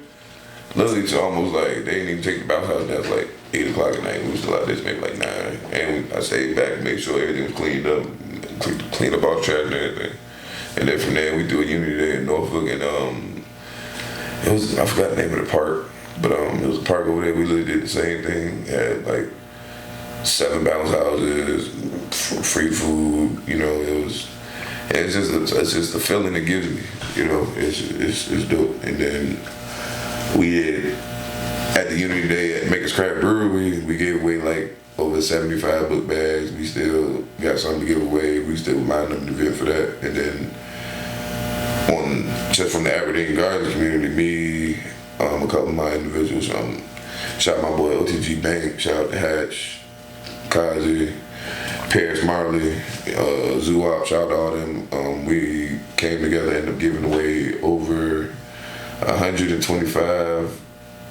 Literally to almost like, they didn't even take the bounce house down. It was like 8 o'clock at night. We was still out there maybe like 9. And I stayed back and made sure everything was cleaned up. Cleaned up all the trash and everything. And then from there we do a Unity Day in Norfolk, and it was, I forgot the name of the park, but it was a park over there. We literally did the same thing. Had like 7 bounce houses, free food. You know, it's just the feeling it gives me. You know, it's dope. And then we did at the Unity Day at Maker's Craft Brewery. We gave away like over 75 book bags. We still got something to give away. We still lined up the event for that. And then just from the Aberdeen Gardens community, me, a couple of my individuals, shout out my boy OTG Bank, shout out to Hatch, Kazi, Paris Marley, Zoop, shout out to all them. We came together and ended up giving away over 125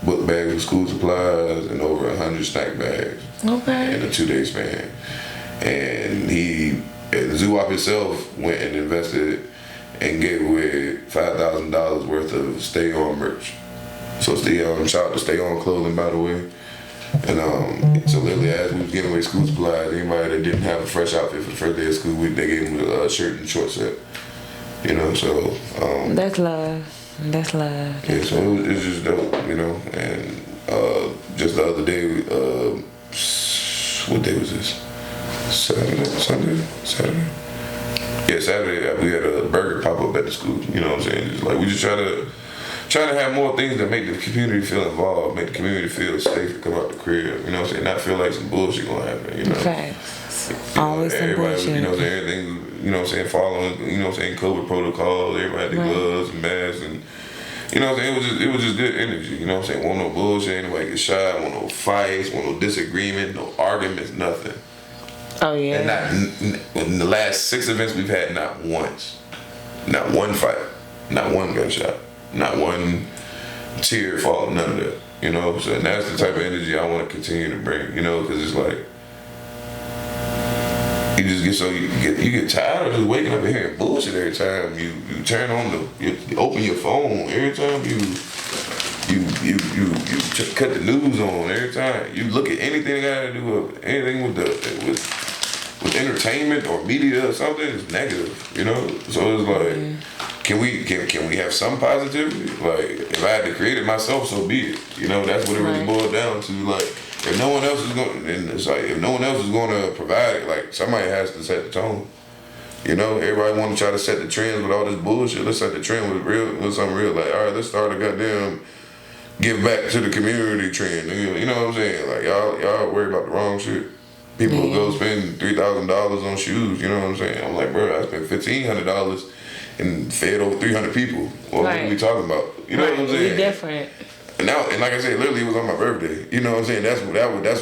book bags of school supplies and over 100 snack bags. Okay. In a 2-day span. And Zoop himself went and invested and gave away $5,000 worth of Stay On merch. So shout out to Stay On clothing, by the way. And so literally as we was giving away school supplies, anybody that didn't have a fresh outfit for the first day of school week, they gave them a shirt and short set. You know, so that's love. That's love. Yeah, so it's just dope, you know. And just the other day, what day was this? Saturday? Yeah, Saturday we had a burger pop up at the school. You know what I'm saying? Just like we just try to have more things that make the community feel involved, make the community feel safe to come out the crib. You know what I'm saying? Not feel like some bullshit gonna happen. You know. Facts. Always some bullshit. You know what I'm saying? Everything. You know what I'm saying? Following. You know what I'm saying? COVID protocols. Everybody had their gloves and masks and. You know what I'm saying? It was just good energy. You know what I'm saying? Want no bullshit. Anybody get shot. Want no fights. Want no disagreement. No arguments. Nothing. Oh yeah. And in the last 6 events we've had, not once, not one fight, not one gunshot, not one tear fall, none of that. You know, so that's the type of energy I want to continue to bring. You know, because it's like you just get you get tired of just waking up and hearing bullshit every time you turn on you open your phone every time you cut the news on every time you look at anything that got to do with anything with entertainment or media or something, it's negative, you know. So it's like, can we have some positivity? Like, if I had to create it myself, so be it. You know, that's what it really boils down to. Like, if no one else is going, and it's like if no one else is going to provide it, like somebody has to set the tone. You know, everybody want to try to set the trends with all this bullshit. Let's set the trend with something real. Like, all right, let's start a goddamn give back to the community trend. You know what I'm saying? Like, y'all worry about the wrong shit. People go spend $3,000 on shoes. You know what I'm saying? I'm like, bro, I spent $1,500 and fed over 300 people. What are we talking about? You know what I'm saying? We different. And like I said, literally it was on my birthday. You know what I'm saying? That's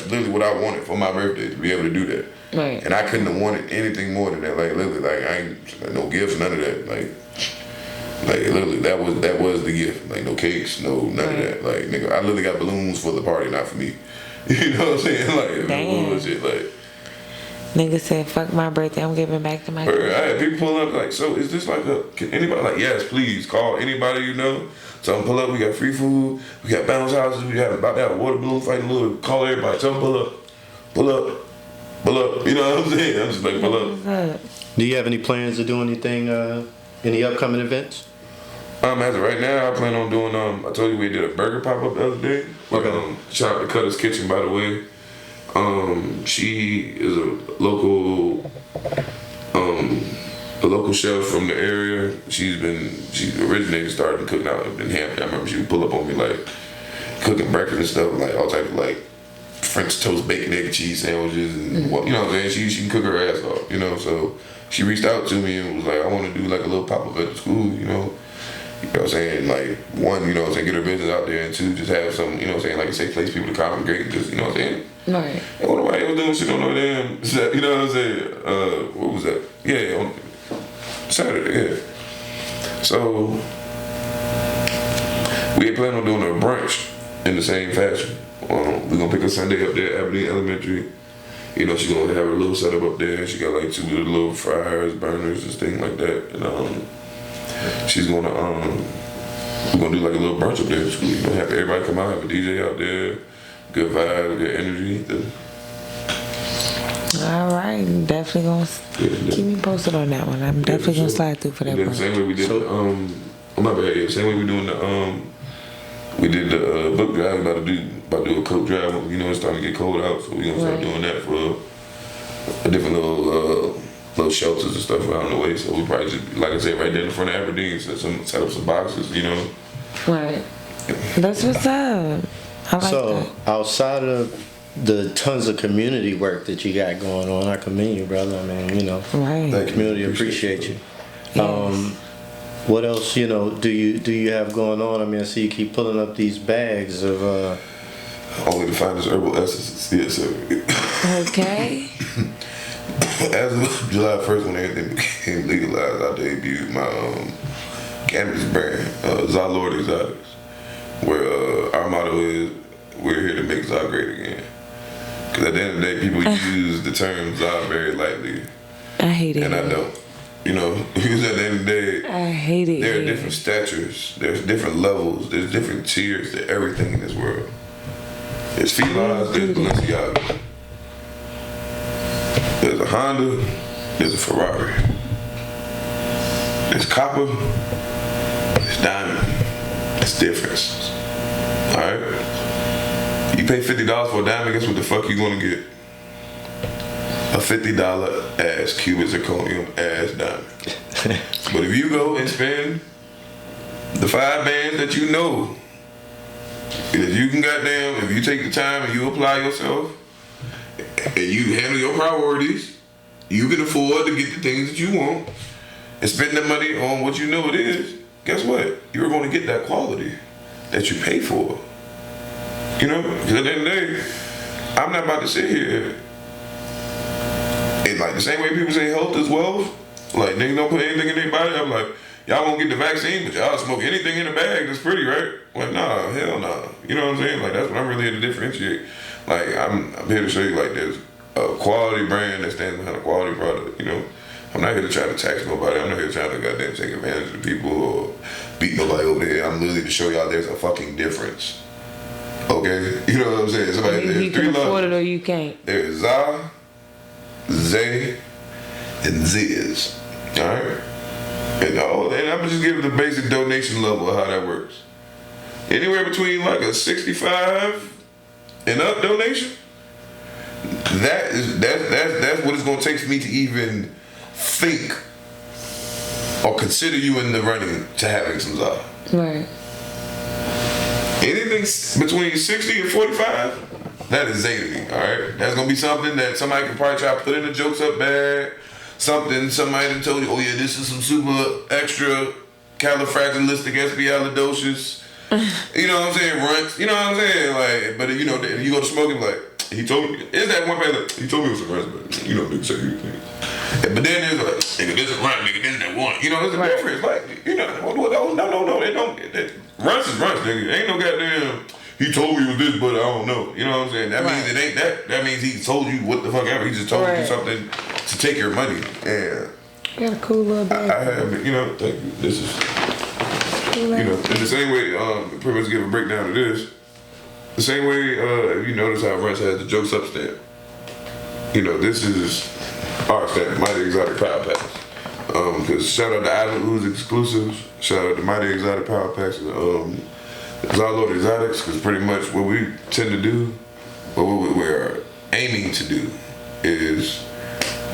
literally what I wanted for my birthday, to be able to do that. Right. And I couldn't have wanted anything more than that. Like literally, like I ain't no gifts, none of that. Like literally, that was the gift. Like no cakes, none of that. Like nigga, I literally got balloons for the party, not for me. You know what I'm saying? Like bullshit. Like nigga said, "Fuck my birthday, I'm giving back to my." I had people pull up like, so is this like can anybody like? Yes, please call anybody you know. Tell them pull up. We got free food. We got bounce houses. We got about to have a water balloon fight. Call everybody. Tell them pull up. Pull up. Pull up. You know what I'm saying? I'm just like pull up. Do you have any plans to do anything? Any upcoming events? As of right now, I plan on doing. I told you we did a burger pop up the other day. Shout out to Cutter's Kitchen, by the way. She is a local chef from the area. She originated started cooking out in Hampton. I remember she would pull up on me like cooking breakfast and stuff, like all type of like French toast, bacon, egg, cheese sandwiches, and what, you know what I'm saying? She can cook her ass off, you know. So she reached out to me and was like, I want to do like a little pop-up at the school, you know. You know what I'm saying? Like, one, you know what I'm saying, get her business out there, and two, just have some, you know what I'm saying, like a safe place people to congregate and just, you know what I'm saying? Right. And what nobody was doing shit on no damn, you know what I'm saying? What was that? Yeah, on Saturday, yeah. So, we had planned on doing a brunch in the same fashion. We're gonna pick a Sunday up there at Aberdeen Elementary. You know, she's gonna have her little setup up there. She got like 2 little fryers, burners, and things like that. And she's gonna we're gonna do like a little brunch up there at school. You know, have everybody come out, have a DJ out there, good vibe, good energy. All right, definitely gonna keep me posted on that one. I'm definitely gonna slide through for that one. The same way we did my bad. Yeah, same way we doing we did the book drive. About to do a coat drive. You know, it's starting to get cold out, so we gonna start doing that for a different little shelters and stuff around the way. So we probably just, like I said, right there in front of Aberdeen, set up some boxes. You know. Right. That's what's up. I like that. Outside of the tons of community work that you got going on, I commend you, brother. I mean, you know, right. The community appreciate you. Yes. What else, you know, do you have going on? I mean, I see you keep pulling up these bags of only to find this herbal essences. Yeah, so okay. As of July 1st, when everything became legalized, I debuted my cannabis brand, Za Lord Exotics, where our motto is, we're here to make Za great again. Because at the end of the day, people use the term Za very lightly. I hate it. And I don't. You know, because at the end of the day, I hate it. There are different statures, there's different levels, there's different tiers to everything in this world. There's Felines, there's Balenciaga. There's a Honda, there's a Ferrari. There's copper, there's diamond. That's difference. Alright? You pay $50 for a diamond, guess what the fuck you gonna get? A $50 ass cubic zirconium ass diamond. But if you go and spend the 5 bands that you know, that you can goddamn, if you take the time and you apply yourself, and you handle your priorities, you can afford to get the things that you want, and spend the money on what you know it is, guess what? You're going to get that quality that you pay for. You know? Because at the end of the day, I'm not about to sit here. It's like the same way people say health is wealth. Like, niggas don't put anything in their body. I'm like, y'all won't get the vaccine, but y'all smoke anything in the bag that's pretty, right? Like, nah, hell nah. You know what I'm saying? Like, that's what I'm really here to differentiate. Like, I'm here to show you, like, there's a quality brand that stands behind a quality product, you know? I'm not here to try to tax nobody. I'm not here trying to goddamn take advantage of people or beat nobody over here. I'm literally to show y'all there's a fucking difference. Okay? You know what I'm saying? Somebody, You can afford it or you can't. There's Za, Zay, and Ziz. Alright? And I'm gonna just give the basic donation level of how that works. Anywhere between like a 65 and up donation, that's what it's gonna take for me to even think or consider you in the running to having some Za. Right. Anything between 60 and 45, that is Zay to me, alright? That's gonna be something that somebody can probably try to put in the jokes up bag. Something somebody done told you, oh yeah, this is some super extra califragilisticexpialidocious. You know what I'm saying? Runts. You know what I'm saying? Like, but you know, if you go to smoking, like, he told me, is that one person like, he told me it was a runts, but you know, nigga say you things. But then there's like, nigga, this is run, nigga, this is that one. You know, there's a difference. Like, you know, no, they don't. Runts is runts, nigga. Ain't no goddamn, he told me it was this, but I don't know. You know what I'm saying? That means it ain't that. That means he told you what the fuck ever. He just told you something to take your money. And got a cool little bag. I have, you know, this is, you know, in the same way, pretty much give a breakdown of this. The same way, you notice how Runts has the jokes up stamp. You know, this is our stamp, Mighty Exotic Power Packs. Because shout out to Island Ooze Exclusives, shout out to Mighty Exotic Power Packs, Za Lord Exotics, because pretty much what we tend to do, well, we're aiming to do is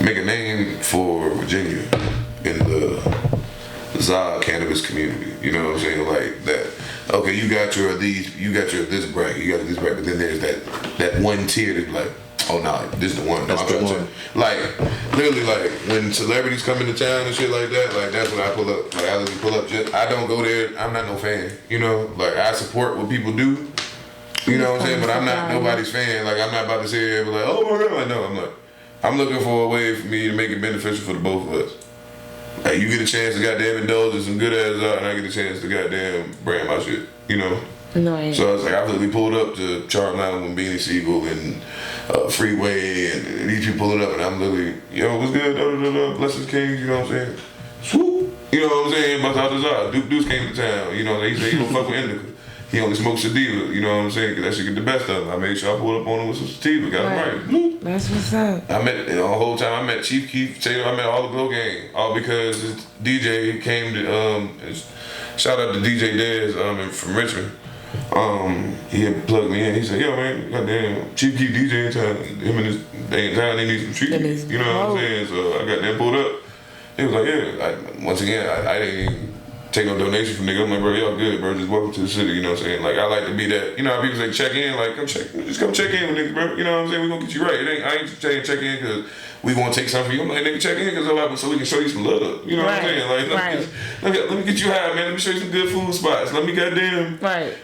make a name for Virginia in the ZA cannabis community. You know what I'm saying? Like that. Okay, you got your this bracket, you got this bracket, but then there's that one tier that's like, oh no, this is the one. No, That's the one. Like literally, like when celebrities come into town and shit like that, like that's when I pull up. Like I literally pull up. Just I don't go there. I'm not no fan. You know, like I support what people do. You know what I'm saying? But I'm not nobody's fan. Like I'm not about to sit here and be like, oh my god, no, I'm not. I'm looking for a way for me to make it beneficial for the both of us. Like you get a chance to goddamn indulge in some good ass art, and I get a chance to goddamn brand my shit. You know. Right. So I was like, I literally pulled up to Charlton Island with Beanie Siegel and Freeway and these people pulling up, and I'm literally, yo, what's good? Blessings Kings, you know what I'm saying? Swoop, you know what I'm saying? Bust out the Zod. Deuce came to town, you know. He said he don't fuck with indica. He only smokes sativa, you know what I'm saying? Cause that shit get the best of him. I made sure I pulled up on him with some sativa, got him right. Bloop. That's what's up. I met the whole time. I met Chief Keef, I met all the Glow Gang, all because his DJ came to. Shout out to DJ Dez from Richmond. He had plugged me in. He said, "Yo, man, goddamn, Chief Keef DJ in town. Him and his they in town. They need some treatment. You know what I'm saying?" So I got them pulled up. He was like, "Yeah." Once again, I didn't even take no donation from nigga. I'm like, bro, y'all good, bro. Just welcome to the city. You know what I'm saying? Like I like to be that. You know how people say check in, like come check in with niggas, bro. You know what I'm saying? We gonna get you right. I ain't saying check in because we gonna take something from you. I'm like, nigga, check in because so we can show you some love. You know what I'm saying? Like let me get you high, man. Let me show you some good food spots. Let me goddamn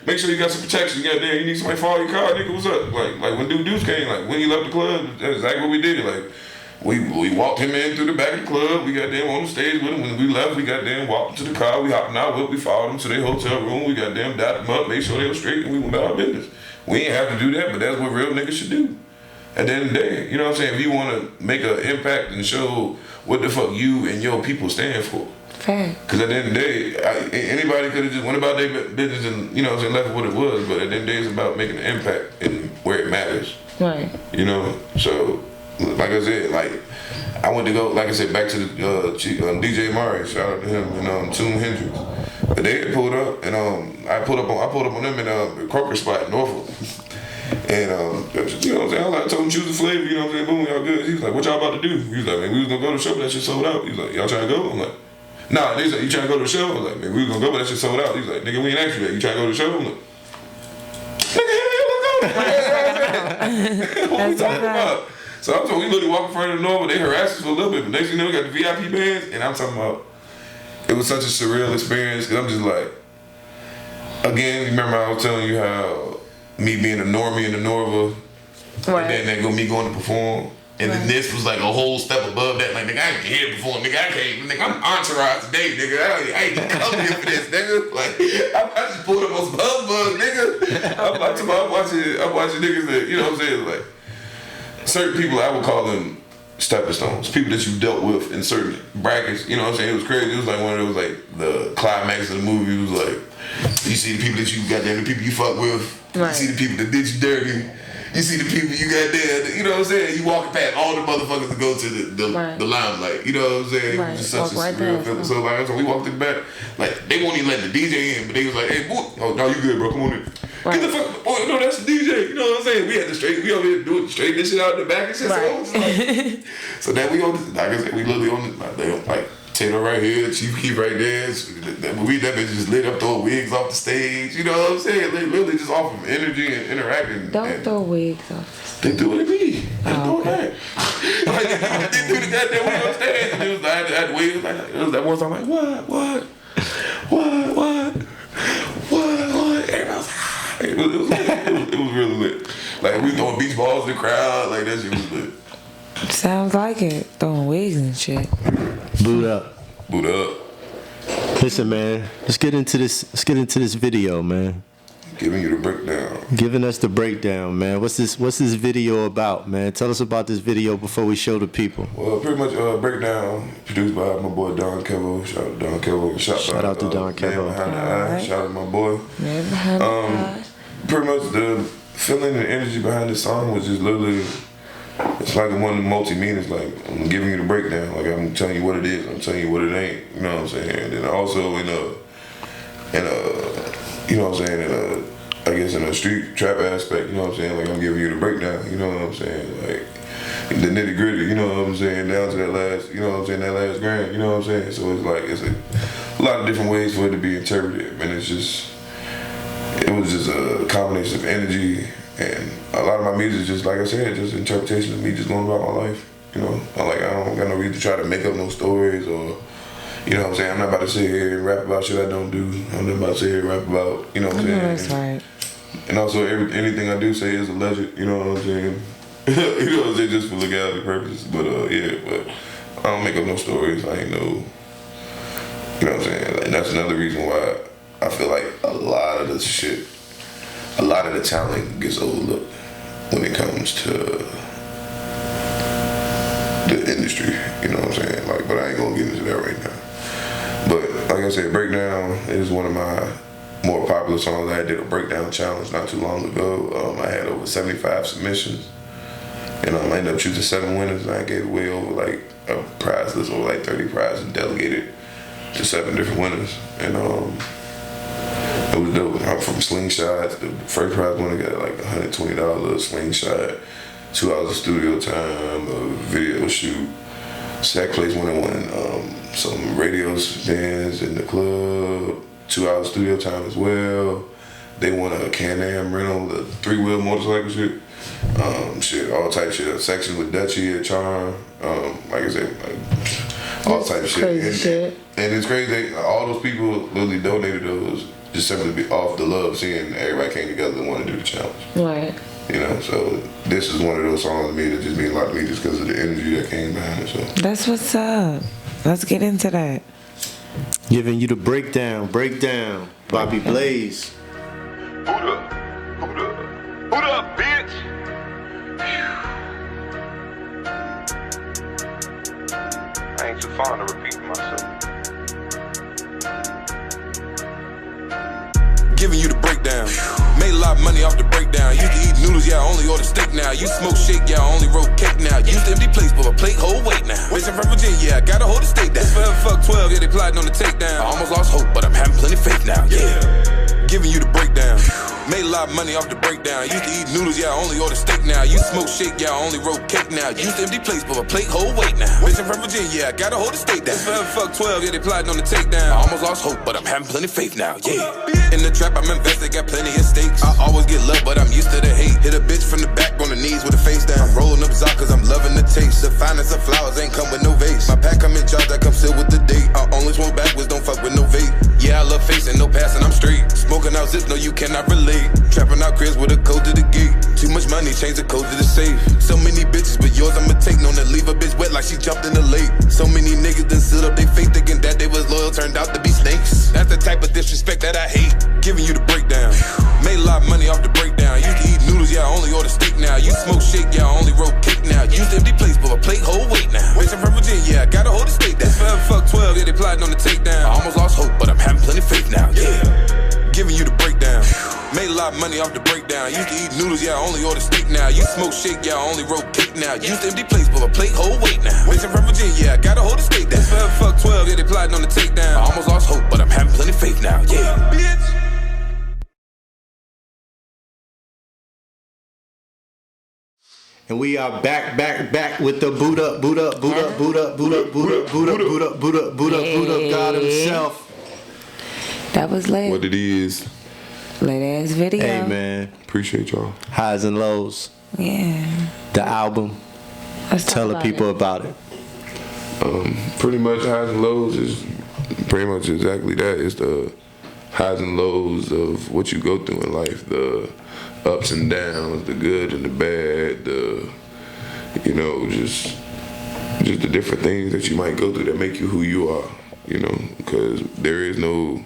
make sure you got some protection. Goddamn, you need somebody to follow your car, nigga. What's up? Like when Deuce came, like when he left the club, that's exactly what we did. Like. We walked him in through the back of the club. We got them on the stage with him. When we left, we got them walked to the car. We hopped in our whip. We followed them to their hotel room. We got them dotted them up, made sure they were straight, and we went about our business. We ain't have to do that, but that's what real niggas should do. At the end of the day, you know what I'm saying? If you want to make an impact and show what the fuck you and your people stand for. Because at the end of the day, anybody could have just went about their business and, you know what I'm saying, left it what it was. But at the end of the day, it's about making an impact in where it matters. Right. You know? So, like I said, like, I went to go, like I said, back to the DJ Murray, shout out to him, and Toon Hendrix. But they had pulled up, and I pulled up on them in the Croker spot in Norfolk. And, you know what I'm saying, I told him choose the flavor, you know what I'm saying, boom, y'all good. He was like, what y'all about to do? He was like, man, we was gonna go to the show, but that shit sold out. He was like, y'all trying to go? I'm like, nah, they said, you trying to go to the show? I was like, man, we was gonna go, but that shit sold out. He was like, nigga, we ain't asked you that. You trying to go to the show? I'm like, nigga, let's go. What we talking about? So I'm talking, we literally walk in front of the door, but they harassed us for a little bit. But next thing you know, we got the VIP bands, and I'm talking about, it was such a surreal experience, because I'm just like, again, remember I was telling you how me being a normie in the Norva, and then me going to perform, and then this was like a whole step above that. Like, nigga, I ain't here to perform, nigga, I can't, nigga, I'm entourage today, nigga, I ain't come here for this, nigga. Like, I just pulled up on some buzz, nigga. I'm watching niggas that, you know what I'm saying, like, certain people, I would call them stepping stones. People that you dealt with in certain brackets. You know what I'm saying? It was crazy. It was like one of those, like, the climax of the movie. It was like, you see the people that you got there, the people you fuck with. You see the people that did you dirty. You see the people you got there. You know what I'm saying? You walking past all the motherfuckers that go to the limelight. You know what I'm saying? It was just such a surreal feeling. So, like, we walked in the back. Like, they won't even let the DJ in, but they was like, hey, boy, oh, no, you good, bro. Come on in. Get the fuck, boy, no, that's the DJ. You know what I'm saying? We had to we over here doing straight this shit out in the back and shit. Like, so then we on this, like I said, we literally on this, like Taylor right here, Chief Keef right there. That bitch just lit up, throwing wigs off the stage. You know what I'm saying? They literally just off of energy and interacting. Don't throw wigs off. They do what they be. They do that. Like, they do the goddamn wig on stage. And it was, I had to wait. It was that one time, I'm like, what? Everybody was like, it was really lit. Like, we throwing beach balls in the crowd. Like, that shit was lit. Sounds like it. Throwing wigs and shit. Boot up. Listen, man. Let's get into this video, man. Giving you the breakdown. Giving us the breakdown, man. What's this video about, man? Tell us about this video before we show the people. Well, pretty much breakdown produced by my boy Don Kevo. Shout out to Don Kevo. Shout out to Don Kevo. Shout out to my boy. Pretty much the feeling and energy behind this song was just literally, it's like one of the multi-meanings. Like, I'm giving you the breakdown. Like, I'm telling you what it is. I'm telling you what it ain't. You know what I'm saying? And then also in a you know what I'm saying, in I guess in a street trap aspect, you know what I'm saying? Like I'm giving you the breakdown, you know what I'm saying? Like the nitty gritty, you know what I'm saying? Down to that last, you know what I'm saying? That last grand, you know what I'm saying? So it's like it's a lot of different ways for it to be interpreted, and it was just a combination of energy, and a lot of my music is just like I said, just interpretation of me just going about my life. You know, I don't got no reason to try to make up no stories or. You know what I'm saying? I'm not about to sit here and rap about shit I don't do. I'm not about to sit here and rap about, you know what I'm saying? That's right. And also, anything I do say is alleged, you know what I'm saying? You know what I'm saying? Just for legality purposes. But, but I don't make up no stories. I ain't no, you know what I'm saying? And that's another reason why I feel like a lot of the talent gets overlooked when it comes to the industry, you know what I'm saying? Like, but I ain't gonna get into that right now. But like I said, Breakdown is one of my more popular songs. I did a breakdown challenge not too long ago. I had over 75 submissions, and I ended up choosing 7 winners, and I gave away over like a prize list over like 30 prizes and delegated to 7 different winners, and it was dope. I'm from Slingshot. The first prize winner got like $120 Slingshot, 2 hours of studio time, a video shoot. Second place winner won some radio spins in the club, 2 hours studio time as well. They won a Can-Am rental, the 3-wheel motorcycle shit, all type shit. A section with Dutchie at Charm, like I said, all type of shit. Crazy shit. And it's crazy, all those people literally donated those just simply be off the love seeing everybody came together and wanted to do the challenge. Right. You know, so this is one of those songs to me that just mean a lot to me just because of the energy that came behind it. So that's what's up. Let's get into that. Giving you the breakdown, Bobby Blaze. Boot up, bitch. I ain't too fond of repeating myself. Giving you the breakdown. Made a lot of money off the breakdown. Used to eat noodles, yeah, I only order steak now. You smoke shake, yeah, I only roll cake now. Used to empty plates, but my plate hold weight now. Bitch, I'm from Virginia, yeah, I gotta hold the state down. Forever fuck 12, yeah, they plotting on the takedown. I almost lost hope, but I'm having plenty of faith now, yeah. Giving you the breakdown. Made a lot of money off the breakdown. Used to eat noodles, yeah, I only order steak now. You smoke shake, yeah, I only roll cake now. Used to empty plates, but my plate hold weight now. Bitch, I'm from Virginia, yeah, I gotta hold the state down. Forever fuck 12, yeah, they plotting on the takedown. I almost lost hope, but I'm having plenty of faith now, yeah. In the trap, I'm invested, got plenty of stakes. I always get love, but I'm used to the hate. Hit a bitch from the back on the knees with a face down. I'm rolling up Zod cause I'm loving the taste. The finest of flowers ain't come with no vase. My pack come in jars that come sealed with the date. I only smoke backwards, don't fuck with no vape. Yeah, I love facing, no passing, I'm straight. Smoking out zips, no you cannot relate. Trapping out cribs with a code to the gate. Too much money, change the code to the safe. So many bitches, but yours I'ma take. Known to leave a bitch wet like she jumped in the lake. So many niggas done stood up they face thinking that they was loyal, turned out to be snakes. That's the type of disrespect that I hate. Giving you the breakdown. Made a lot of money off the breakdown. Used to eat noodles, yeah, I only order steak now. You smoke shake, yeah, I only roll cake now. Used to empty plates, but my plate hold weight now. Bitch, I'm from Virginia, yeah, I gotta hold the state down. Forever fuck 12, yeah, they plotting on the takedown. I almost lost hope, but I'm having plenty of faith now, yeah. Giving you the breakdown. Made a lot of money off the breakdown. Used to eat noodles, yeah, I only order steak now. You smoke shake, yeah, I only roll cake now. Used to empty plates, but my plate hold weight now. Bitch, I'm from Virginia, yeah, I gotta hold the state down. Forever fuck 12, yeah, they plotting on the takedown. I almost lost hope, but I'm having plenty of faith now, yeah. Bitch. And we are back with the boot up, God himself. That was lit. what it is. Lit ass video. Hey man, Appreciate y'all. highs and lows. Yeah. The album. Let's talk Tell the about people it. about it. Pretty much highs and lows is pretty much exactly that. It's the highs and lows of what you go through in life, the ups and downs, the good and the bad, the just the different things that you might go through that make you who you are, because there is no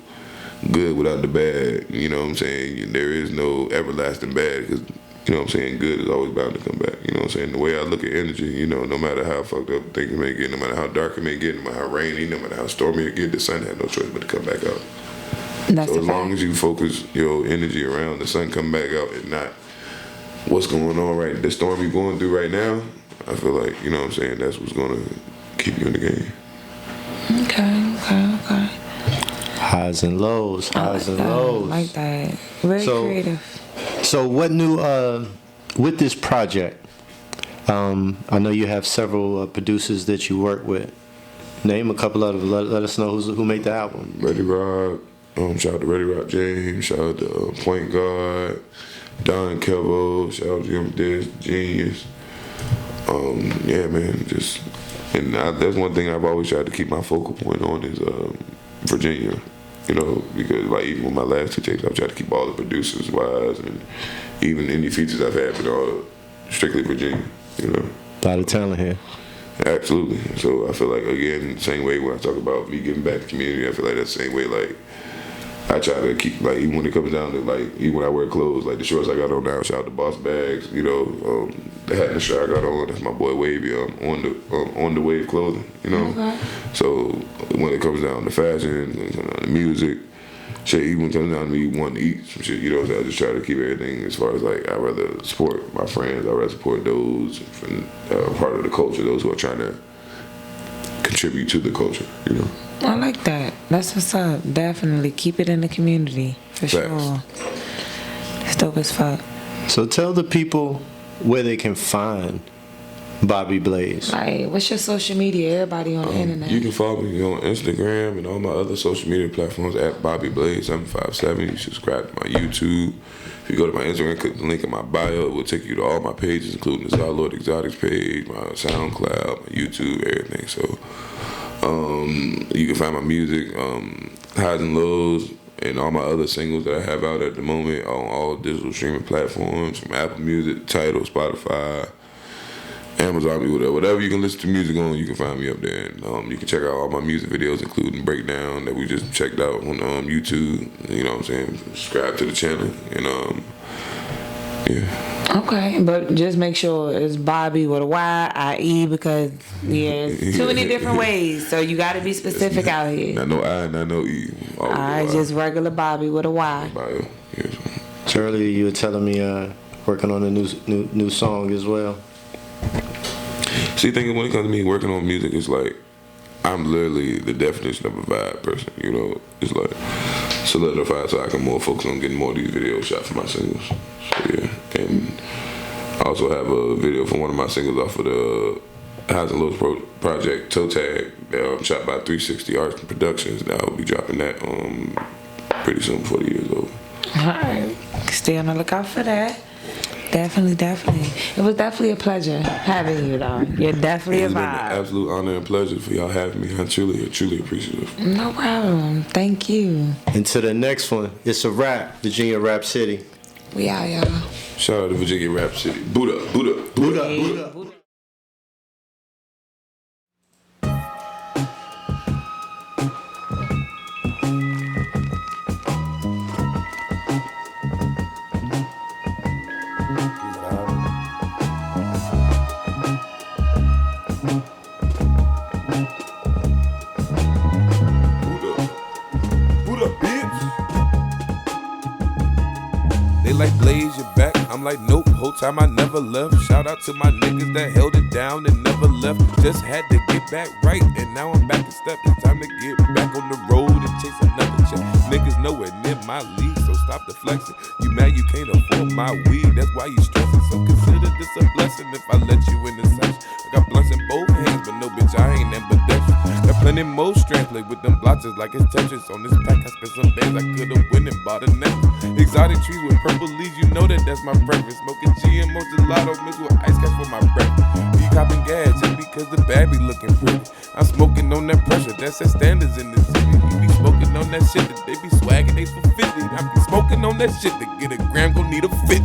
good without the bad, you know what I'm saying? There is no everlasting bad, because you know what I'm saying, good is always bound to come back. You know what I'm saying? The way I look at energy, no matter how fucked up things may get, no matter how dark it may get, no matter how rainy, no matter how stormy it get, the sun had no choice but to come back out. That's So as long as you focus your energy around the sun coming back out and not what's going on the storm you're going through right now, I feel like, you know what I'm saying, that's what's going to keep you in the game. Okay. Highs Highs and lows, highs and lows. Like that. Very creative. So what new with this project? I know you have several producers that you work with. Name a couple of them. Let us know who made the album. Ready Rock. Shout out to Ready Rock James. Shout out to Point Guard. Don Kelvo. Shout out to Jim Diz, Genius. Yeah, man. That's one thing I've always tried to keep my focal point on is Virginia. You know, because like even with my last 2 tapes, I've tried to keep all the producers wise, and even any features I've had been all strictly Virginia. You know, a lot of talent here. Absolutely. So I feel like, again, same way when I talk about me giving back to the community, I feel like that's the same way, like, I try to keep, like, even when it comes down to, like, even when I wear clothes, like the shorts I got on now, shout out to Boss Bags, you know, the hat and the shirt I got on, that's my boy Wavy, on the Wave clothing, you know. Okay. So when it comes down to fashion, when it comes down to music, shit, even when it comes down to me wanting to eat some shit, you know, so I just try to keep everything as far as, like, I'd rather support my friends, I'd rather support those from part of the culture, those who are trying to contribute to the culture, you know. I like that. That's what's up. Definitely keep it in the community for sure. It's dope as fuck. So tell the people where they can find Bobby Blaze. Like, what's your social media? Everybody on the internet. You can follow me on Instagram and all my other social media platforms at Bobby Blaze 757. You subscribe to my YouTube. If you go to my Instagram, click the link in my bio. It will take you to all my pages, including the Zylord Exotics page, my SoundCloud, my YouTube, everything. So you can find my music, Highs and Lows, and all my other singles that I have out at the moment on all digital streaming platforms, from Apple Music, Tidal, Spotify, Amazon, whatever you can listen to music on, you can find me up there. And, you can check out all my music videos, including Breakdown that we just checked out on YouTube. You know what I'm saying? Subscribe to the channel, and yeah. Okay, but just make sure it's Bobby with a Y-I-E, because it's too many different ways, so you got to be specific out here. Not no I, not no E. Alright, just regular Bobby with a Y. Bio, yes. So earlier you were telling me working on a new song as well. See, thinking when it comes to me working on music, it's like I'm literally the definition of a vibe person. You know, it's like solidified so I can more focus on getting more of these videos shot for my singles. So yeah, and I also have a video for one of my singles off of the Highs and Lows project, Toe Tag, shot by 360 Arts and Productions. Now I'll be dropping that pretty soon before the year's over. Alright, stay on the lookout for that. Definitely. It was definitely a pleasure having you, though. You're definitely a vibe. It's been an absolute honor and pleasure for y'all having me. I'm truly appreciative. No problem. Thank you. And to the next one, it's a wrap, Virginia Rap City. We out, y'all. Shout out to Virginia Rap City. Buddha. Like Blaze, you're back. I'm like, nope, whole time I never left. Shout out to my niggas that held it down and never left. Just had to get back right, and now I'm back in step. It's time to get back on the road and chase another check. Niggas nowhere near my league, so stop the flexing. You mad you can't afford my weed, that's why you stressing. So consider this a blessing if I let you in the session. I got blunts in both hands, but no bitch, I ain't ambidextrous. Got plenty more strength, play with them blotches like it's Tetris. On this pack, I spent some bands, I could've win and bought a necklace. Exotic trees with purple leaves, you know that's my preference. Smoking GMO gelato mixed with ice caps for my breakfast. Be copping gas just because the bag be looking pretty. I'm smoking on that pressure, that's set standards in the city. You be smoking on that shit that they be swagging they for 50. I be smoking on that shit to get a gram, gon' need a 50.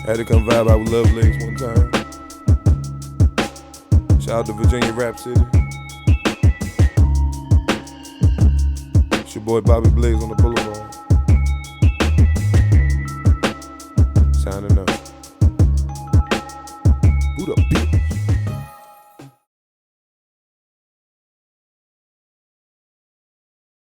Had to come vibe out with Lovelace one time. Shout out to Virginia Rap City. It's your boy Bobby Blaze on the Boulevard. Signing up. Who the beat?